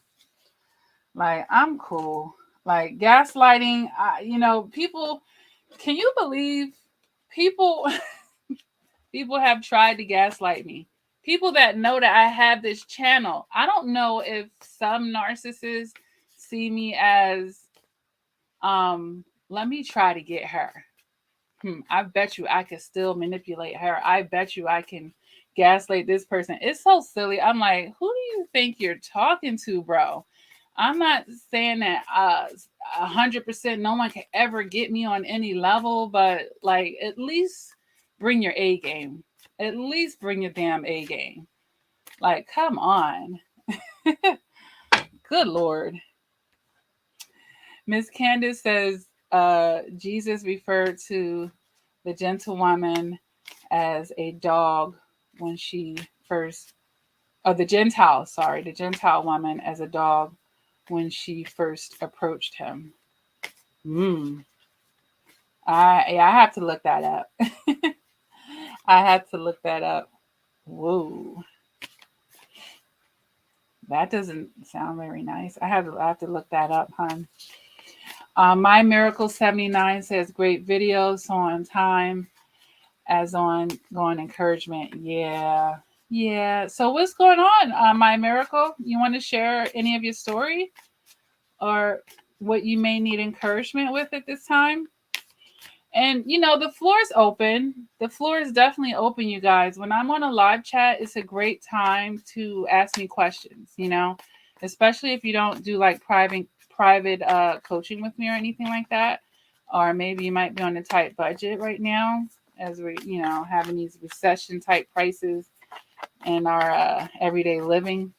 Speaker 1: Like I'm cool. Like gaslighting, people, can you believe people people have tried to gaslight me? People that know that I have this channel. I don't know if some narcissists see me as let me try to get her. I bet you I could still manipulate her. I bet you I can gaslight this person. It's so silly. I'm like, who do you think you're talking to, bro? I'm not saying that 100% no one can ever get me on any level, but like at least bring your A game. At least bring your damn A game. Like, come on. Good Lord. Miss Candace says Jesus referred to the gentlewoman as a dog when she first, the Gentile woman as a dog when she first approached him. I have to look that up. I have to look that up. Whoa. That doesn't sound very nice. I have to look that up, hon. My Miracle 79 says great video, so on time as on going encouragement. Yeah. So what's going on, My Miracle? You want to share any of your story or what you may need encouragement with at this time? And the floor is open. The floor is definitely open, you guys. When I'm on a live chat, it's a great time to ask me questions, especially if you don't do like private coaching with me or anything like that. Or maybe you might be on a tight budget right now as we, having these recession type prices in our everyday living,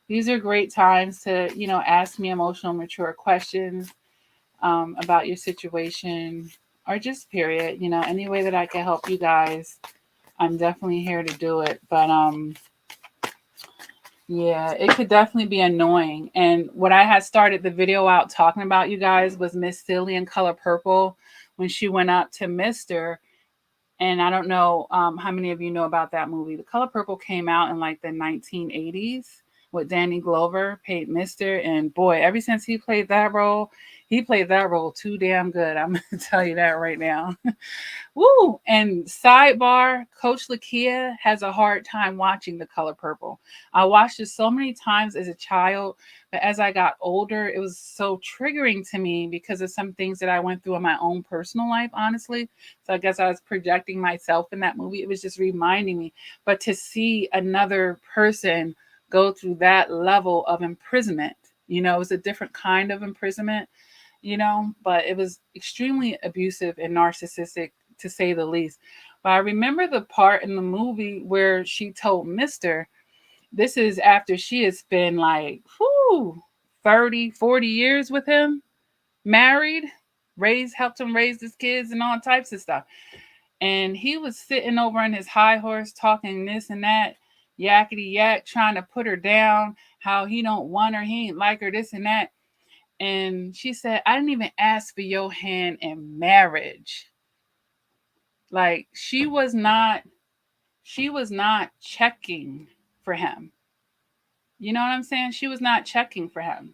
Speaker 1: These are great times to, ask me emotional, mature questions about your situation or just period, any way that I can help you guys. I'm definitely here to do it. But yeah, it could definitely be annoying. And what I had started the video out talking about, you guys, was Miss Silly in Color Purple when she went up to Mr. And I don't know how many of you know about that movie. The Color Purple came out in like the 1980s with Danny Glover, played Mr. And boy, ever since he played that role too damn good. I'm going to tell you that right now. Woo! And sidebar, Coach Lakia has a hard time watching The Color Purple. I watched it so many times as a child, but as I got older, it was so triggering to me because of some things that I went through in my own personal life, honestly. So I guess I was projecting myself in that movie. It was just reminding me. But to see another person go through that level of imprisonment, it was a different kind of imprisonment, but it was extremely abusive and narcissistic to say the least. But I remember the part in the movie where she told Mr. This is after she has been like 30, 40 years with him, married, helped him raise his kids and all types of stuff. And he was sitting over on his high horse talking this and that, yakety yak, trying to put her down, how he don't want her, he ain't like her, this and that. And she said, I didn't even ask for your hand in marriage. Like she was not checking for him. You know what I'm saying? She was not checking for him.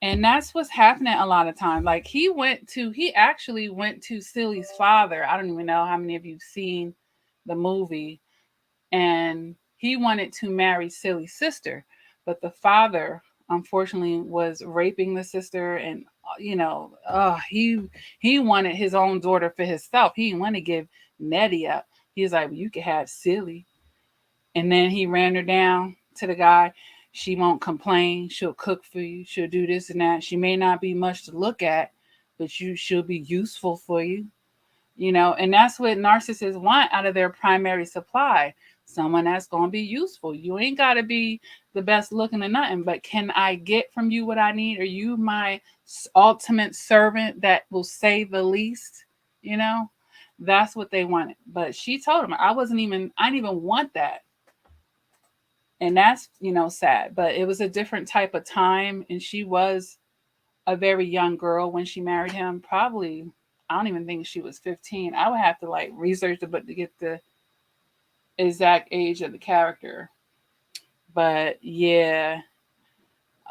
Speaker 1: And that's what's happening a lot of times. Like he actually went to Silly's father. I don't even know how many of you've seen the movie. And he wanted to marry Silly's sister. But the father, unfortunately, was raping the sister. And, he wanted his own daughter for himself. He didn't want to give Nettie up. He was like, well, you could have Silly. And then he ran her down to the guy. She won't complain. She'll cook for you. She'll do this and that. She may not be much to look at, but she'll be useful for you, and that's what narcissists want out of their primary supply. Someone that's going to be useful. You ain't got to be the best looking or nothing, but can I get from you what I need? Are you my ultimate servant that will say the least? You know, that's what they wanted. But she told him, I didn't even want that. And that's, sad. But it was a different type of time. And she was a very young girl when she married him. Probably, I don't even think she was 15. I would have to like research the book to get the exact age of the character. But yeah,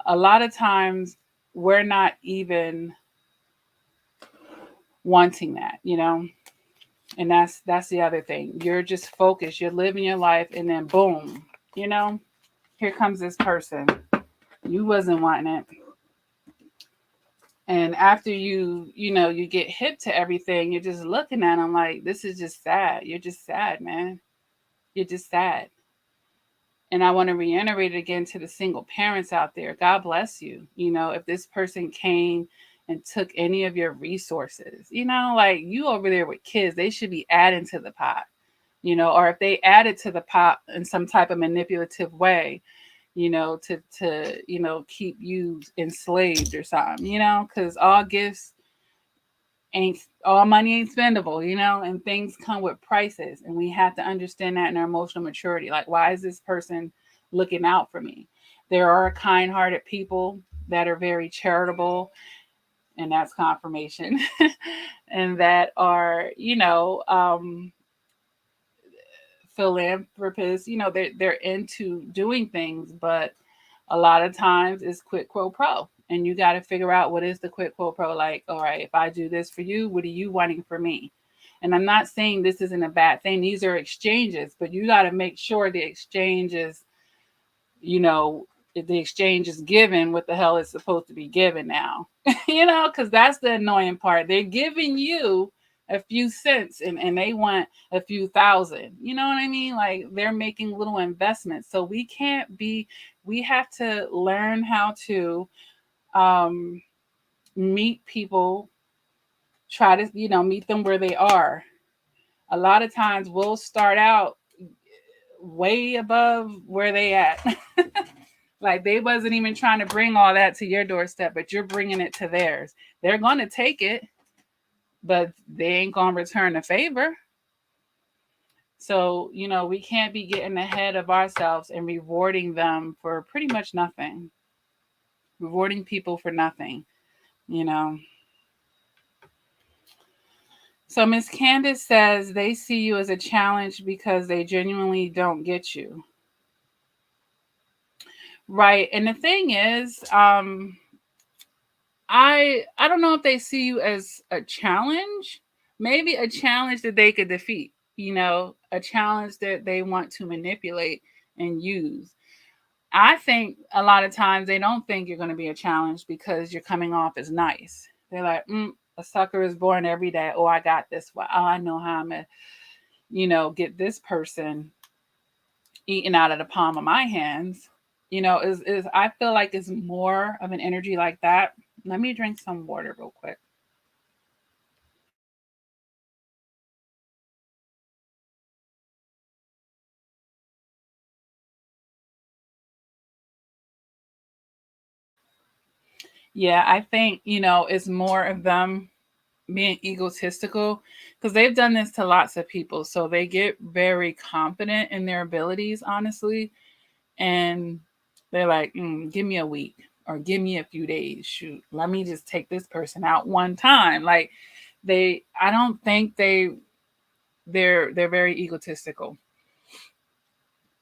Speaker 1: a lot of times we're not even wanting that, And that's the other thing. You're just focused. You're living your life and then boom, you know, here comes this person. You wasn't wanting it. And after you get hip to everything, you're just looking at them like, this is just sad. You're just sad, man. You're just sad. And I want to reiterate it again to the single parents out there. God bless you. If this person came and took any of your resources, like you over there with kids, they should be adding to the pot, or if they added to the pot in some type of manipulative way, to keep you enslaved or something, because all gifts ain't all money ain't spendable, and things come with prices, and we have to understand that in our emotional maturity. Like, why is this person looking out for me? There are kind-hearted people that are very charitable, and that's confirmation, and that are, philanthropists. They're into doing things, but a lot of times it's quid pro quo, and you got to figure out what is the quid pro quo. Like, all right, if I do this for you, what are you wanting for me? And I'm not saying this isn't a bad thing. These are exchanges, but you got to make sure the exchange is, you know, if the exchange is given, what the hell is supposed to be given now? Because that's the annoying part. They're giving you a few cents and they want a few thousand. You know what I mean? Like, they're making little investments. So we have to learn how to um, meet people, try to, meet them where they are. A lot of times we'll start out way above where they at. Like, they wasn't even trying to bring all that to your doorstep, but you're bringing it to theirs. They're going to take it, but they ain't going to return the favor. So, we can't be getting ahead of ourselves and rewarding them for pretty much nothing. Rewarding people for nothing, you know. So Miss Candace says they see you as a challenge because they genuinely don't get you. Right. And the thing is, I don't know if they see you as a challenge, maybe a challenge that they could defeat, a challenge that they want to manipulate and use. I think a lot of times they don't think you're going to be a challenge because you're coming off as nice. They're like, a sucker is born every day. Oh, I got this one. Oh, I know how I'm going to, get this person eaten out of the palm of my hands. Is I feel like it's more of an energy like that. Let me drink some water real quick. Yeah, I think, it's more of them being egotistical because they've done this to lots of people. So they get very confident in their abilities, honestly. And they're like, give me a week or give me a few days. Shoot, let me just take this person out one time. Like, I don't think they're very egotistical.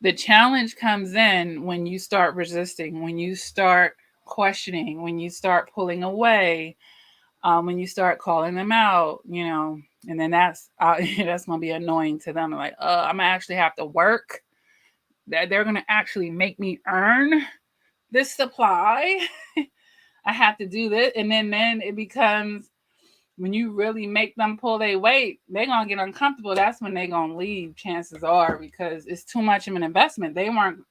Speaker 1: The challenge comes in when you start resisting, when you start questioning, when you start pulling away, when you start calling them out, and then that's that's gonna be annoying to them. Like, I'm gonna actually have to work. That they're gonna actually make me earn this supply. I have to do this, and then it becomes, when you really make them pull their weight, they're gonna get uncomfortable. That's when they're gonna leave, chances are, because it's too much of an investment. They weren't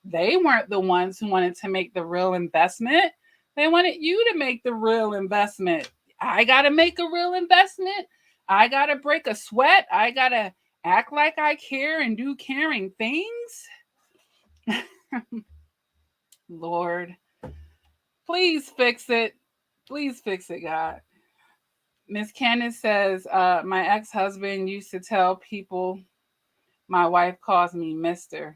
Speaker 1: the ones who wanted to make the real investment. They wanted you to make the real investment. I got to make a real investment. I got to break a sweat. I got to act like I care and do caring things. Lord, please fix it. Please fix it, God. Miss Candace says, my ex husband used to tell people my wife calls me Mr.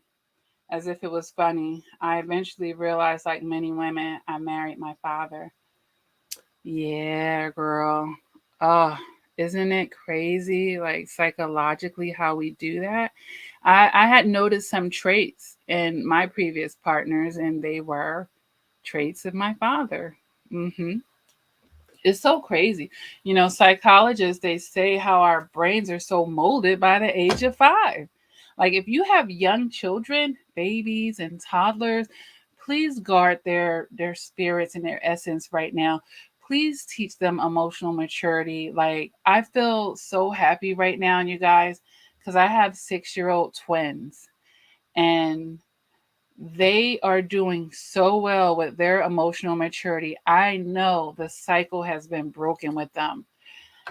Speaker 1: as if it was funny. I eventually realized, like many women, I married my father. Yeah, girl. Oh, isn't it crazy? Like psychologically, how we do that. I had noticed some traits in my previous partners, and they were traits of my father. Hmm. It's so crazy. Psychologists, they say how our brains are so molded by the age of 5. Like if you have young children, babies and toddlers, please guard their spirits and their essence right now. Please teach them emotional maturity. Like I feel so happy right now, you guys, because I have 6-year-old twins, and they are doing so well with their emotional maturity. I know the cycle has been broken with them.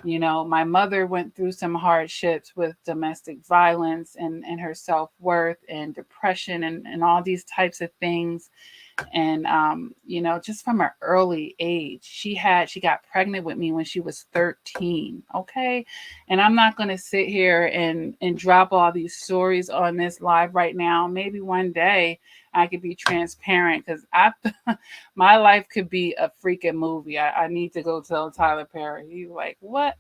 Speaker 1: My mother went through some hardships with domestic violence and her self worth and depression and all these types of things. And just from an early age, she got pregnant with me when she was 13. Okay. And I'm not going to sit here and drop all these stories on this live right now. Maybe one day I could be transparent, because I my life could be a freaking movie. I need to go tell Tyler Perry. He's like, what?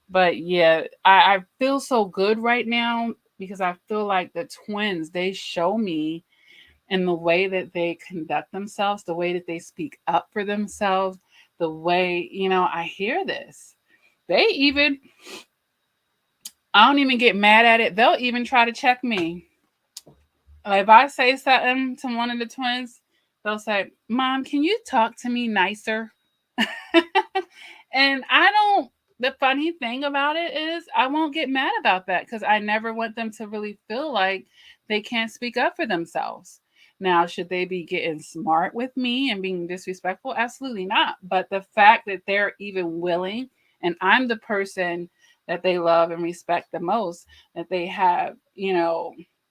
Speaker 1: But yeah, I feel so good right now, because I feel like the twins, they show me, and the way that they conduct themselves, the way that they speak up for themselves, the way, I hear this. They even, I don't even get mad at it. They'll even try to check me. Like if I say something to one of the twins, they'll say, Mom, can you talk to me nicer? And I don't, the funny thing about it is I won't get mad about that, because I never want them to really feel like they can't speak up for themselves. Now, should they be getting smart with me and being disrespectful? Absolutely not. But the fact that they're even willing, and I'm the person that they love and respect the most, that they have,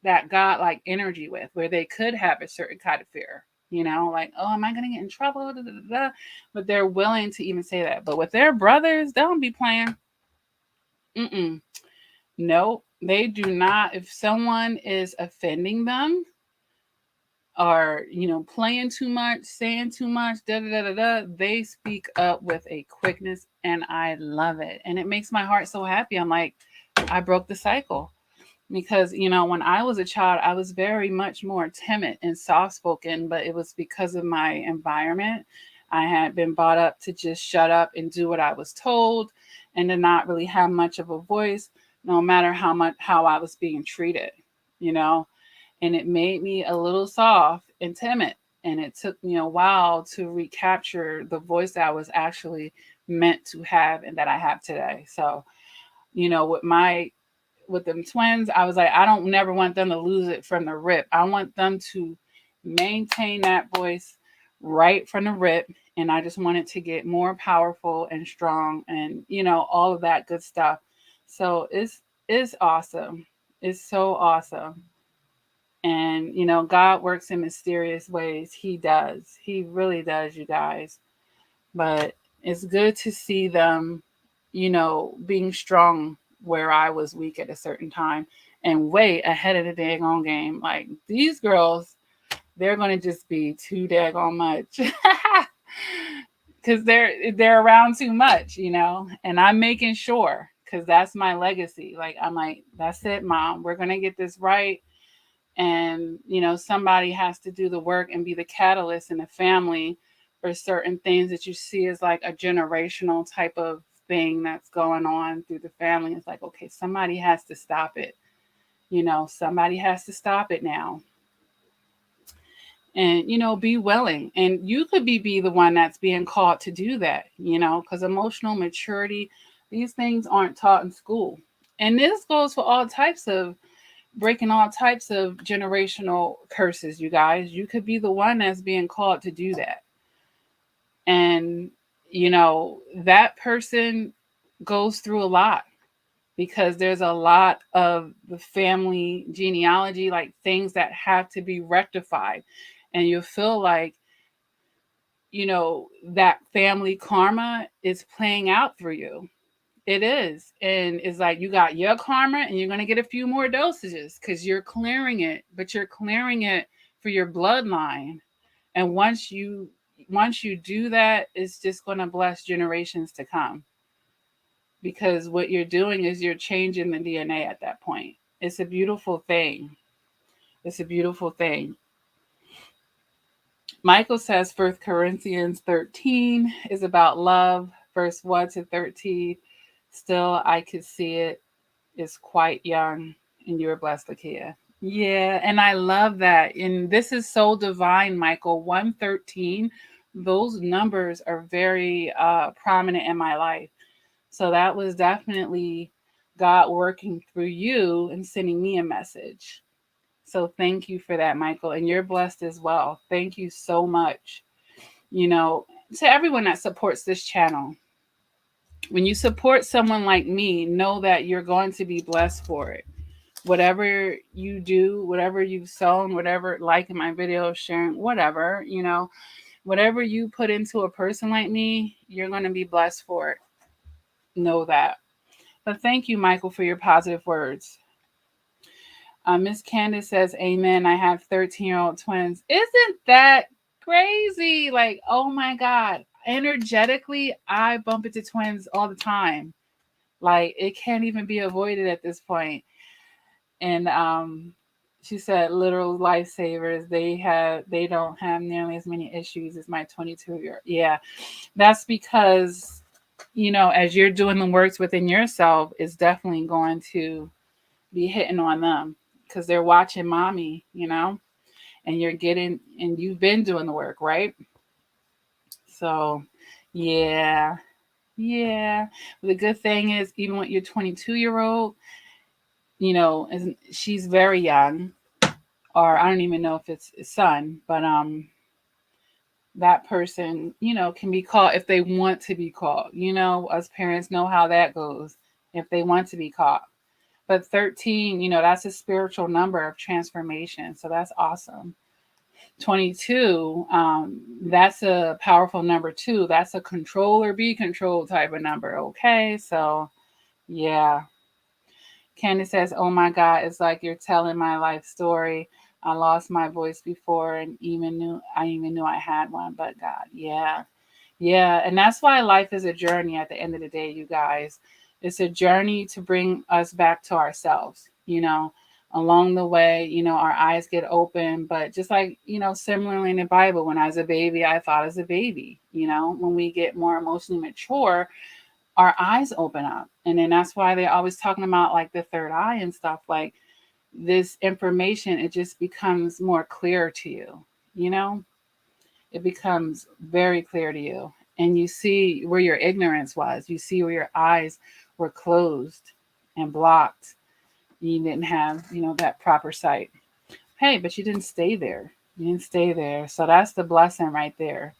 Speaker 1: that God like energy with, where they could have a certain kind of fear, like, oh, am I going to get in trouble? Da, da, da, da. But they're willing to even say that. But with their brothers, they don't be playing. Mm-mm. No, they do not. If someone is offending them, or playing too much, saying too much, da da da da da, they speak up with a quickness, and I love it, and it makes my heart so happy. I'm like, I broke the cycle. Because when I was a child, I was very much more timid and soft spoken, but it was because of my environment. I had been brought up to just shut up and do what I was told, and to not really have much of a voice, no matter how I was being treated, you know and it made me a little soft and timid, and it took me a while to recapture the voice that I was actually meant to have and that I have today. So with them twins, I was like, I don't never want them to lose it from the rip. I want them to maintain that voice right from the rip. And I just want it to get more powerful and strong, and all of that good stuff. So it's awesome. It's so awesome. And God works in mysterious ways. He does. He really does, you guys. But it's good to see them, being strong where I was weak at a certain time, and way ahead of the daggone game. Like these girls, they're gonna just be too daggone much. Because they're around too much, and I'm making sure, because that's my legacy. Like I'm like, that's it, Mom, we're gonna get this right. And somebody has to do the work and be the catalyst in the family for certain things that you see as like a generational type of thing that's going on through the family. It's like, okay, somebody has to stop it. Somebody has to stop it now. And be willing, and you could be the one that's being called to do that, because emotional maturity, these things aren't taught in school. And this goes for all types of breaking all types of generational curses. You guys, you could be the one that's being called to do that. And that person goes through a lot because there's a lot of the family genealogy, like things that have to be rectified. And you feel like, that family karma is playing out through you. It is. And it's like you got your karma and you're going to get a few more dosages because you're clearing it, but you're clearing it for your bloodline. And once you do that, it's just going to bless generations to come, because what you're doing is you're changing the DNA at that point. It's a beautiful thing. It's a beautiful thing. Michael says 1 Corinthians 13 is about love, verse 1 to 13. Still, I could see it is quite young, and you're blessed, Lakia. Yeah, and I love that. And this is so divine, Michael. 113, those numbers are very prominent in my life. So that was definitely God working through you and sending me a message. So thank you for that, Michael. And you're blessed as well. Thank you so much. You know, to everyone that supports this channel, when you support someone like me, know that you're going to be blessed for it. Whatever you do, whatever you've sown, whatever, liking my video, sharing, whatever, whatever you put into a person like me, you're going to be blessed for it. Know that. But thank you, Michael, for your positive words. Miss Candace says, Amen. I have 13-year-old twins. Isn't that crazy? Like, oh my God. Energetically, I bump into twins all the time. Like, it can't even be avoided at this point. And she said, literal lifesavers. They don't have nearly as many issues as my 22-year-old. Yeah, that's because, as you're doing the works within yourself, it's definitely going to be hitting on them because they're watching mommy, and you've been doing the work, right? So, yeah, yeah. But the good thing is, even with your 22-year-old, she's very young, or I don't even know if it's a son, but that person, can be called if they want to be called. Us parents know how that goes if they want to be called. But 13, that's a spiritual number of transformation. So that's awesome. 22, that's a powerful number too. That's a control or be controlled type of number. Okay. So yeah. Candace says, oh my God, it's like you're telling my life story. I lost my voice before and I even knew I had one, but God, yeah. Yeah, and that's why life is a journey at the end of the day, you guys. It's a journey to bring us back to ourselves, Along the way, our eyes get open, but just like, similarly in the Bible, when I was a baby, I thought as a baby, when we get more emotionally mature, our eyes open up. And then that's why they're always talking about like the third eye and stuff. Like this information, it just becomes more clear to you, it becomes very clear to you. And you see where your ignorance was. You see where your eyes were closed and blocked. You didn't have, that proper sight. Hey, but you didn't stay there. You didn't stay there. So that's the blessing right there.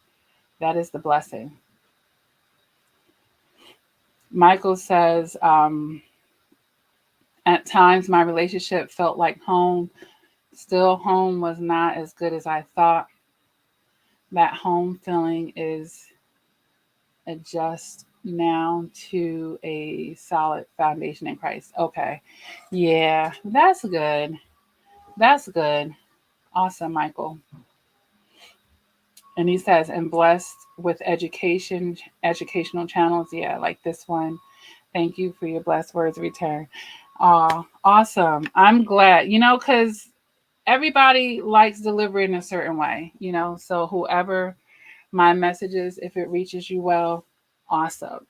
Speaker 1: That is the blessing. Michael says, at times my relationship felt like home. Still, home was not as good as I thought. That home feeling is adjust now to a solid foundation in Christ. Okay. Yeah, that's good. That's good. Awesome, Michael. And he says, and blessed with educational channels. Yeah, like this one. Thank you for your blessed words of return. Awesome. I'm glad, because everybody likes delivery in a certain way, so whoever my messages, if it reaches you well, awesome.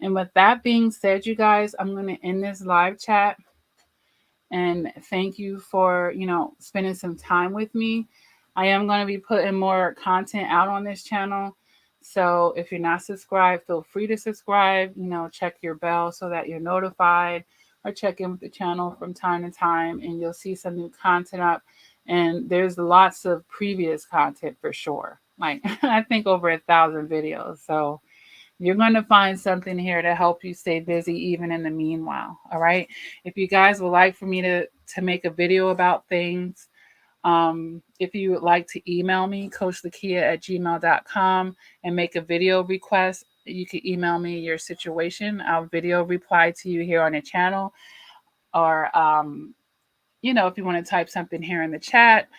Speaker 1: And with that being said, you guys, I'm going to end this live chat. And thank you for, spending some time with me. I am going to be putting more content out on this channel. So if you're not subscribed, feel free to subscribe, check your bell so that you're notified, or check in with the channel from time to time and you'll see some new content up. And there's lots of previous content for sure. Like I think over 1,000 videos. So You're going to find something here to help you stay busy even in the meanwhile. All right. If you guys would like for me to make a video about things, if you would like to email me, coachlakia@gmail.com, and make a video request, you can email me your situation. I'll video reply to you here on the channel. Or, if you want to type something here in the chat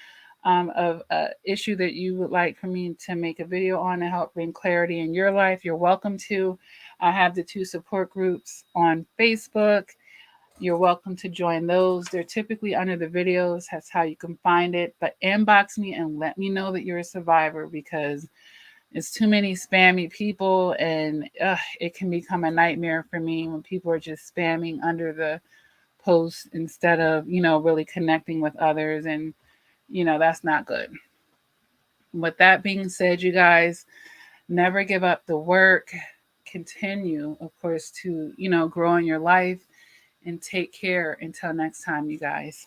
Speaker 1: of an issue that you would like for me to make a video on to help bring clarity in your life, you're welcome to. I have the 2 support groups on Facebook. You're welcome to join those. They're typically under the videos. That's how you can find it. But inbox me and let me know that you're a survivor, because it's too many spammy people, and it can become a nightmare for me when people are just spamming under the post instead of, really connecting with others. And, that's not good. With that being said, you guys, never give up the work. Continue, of course, to, grow in your life, and take care until next time, you guys.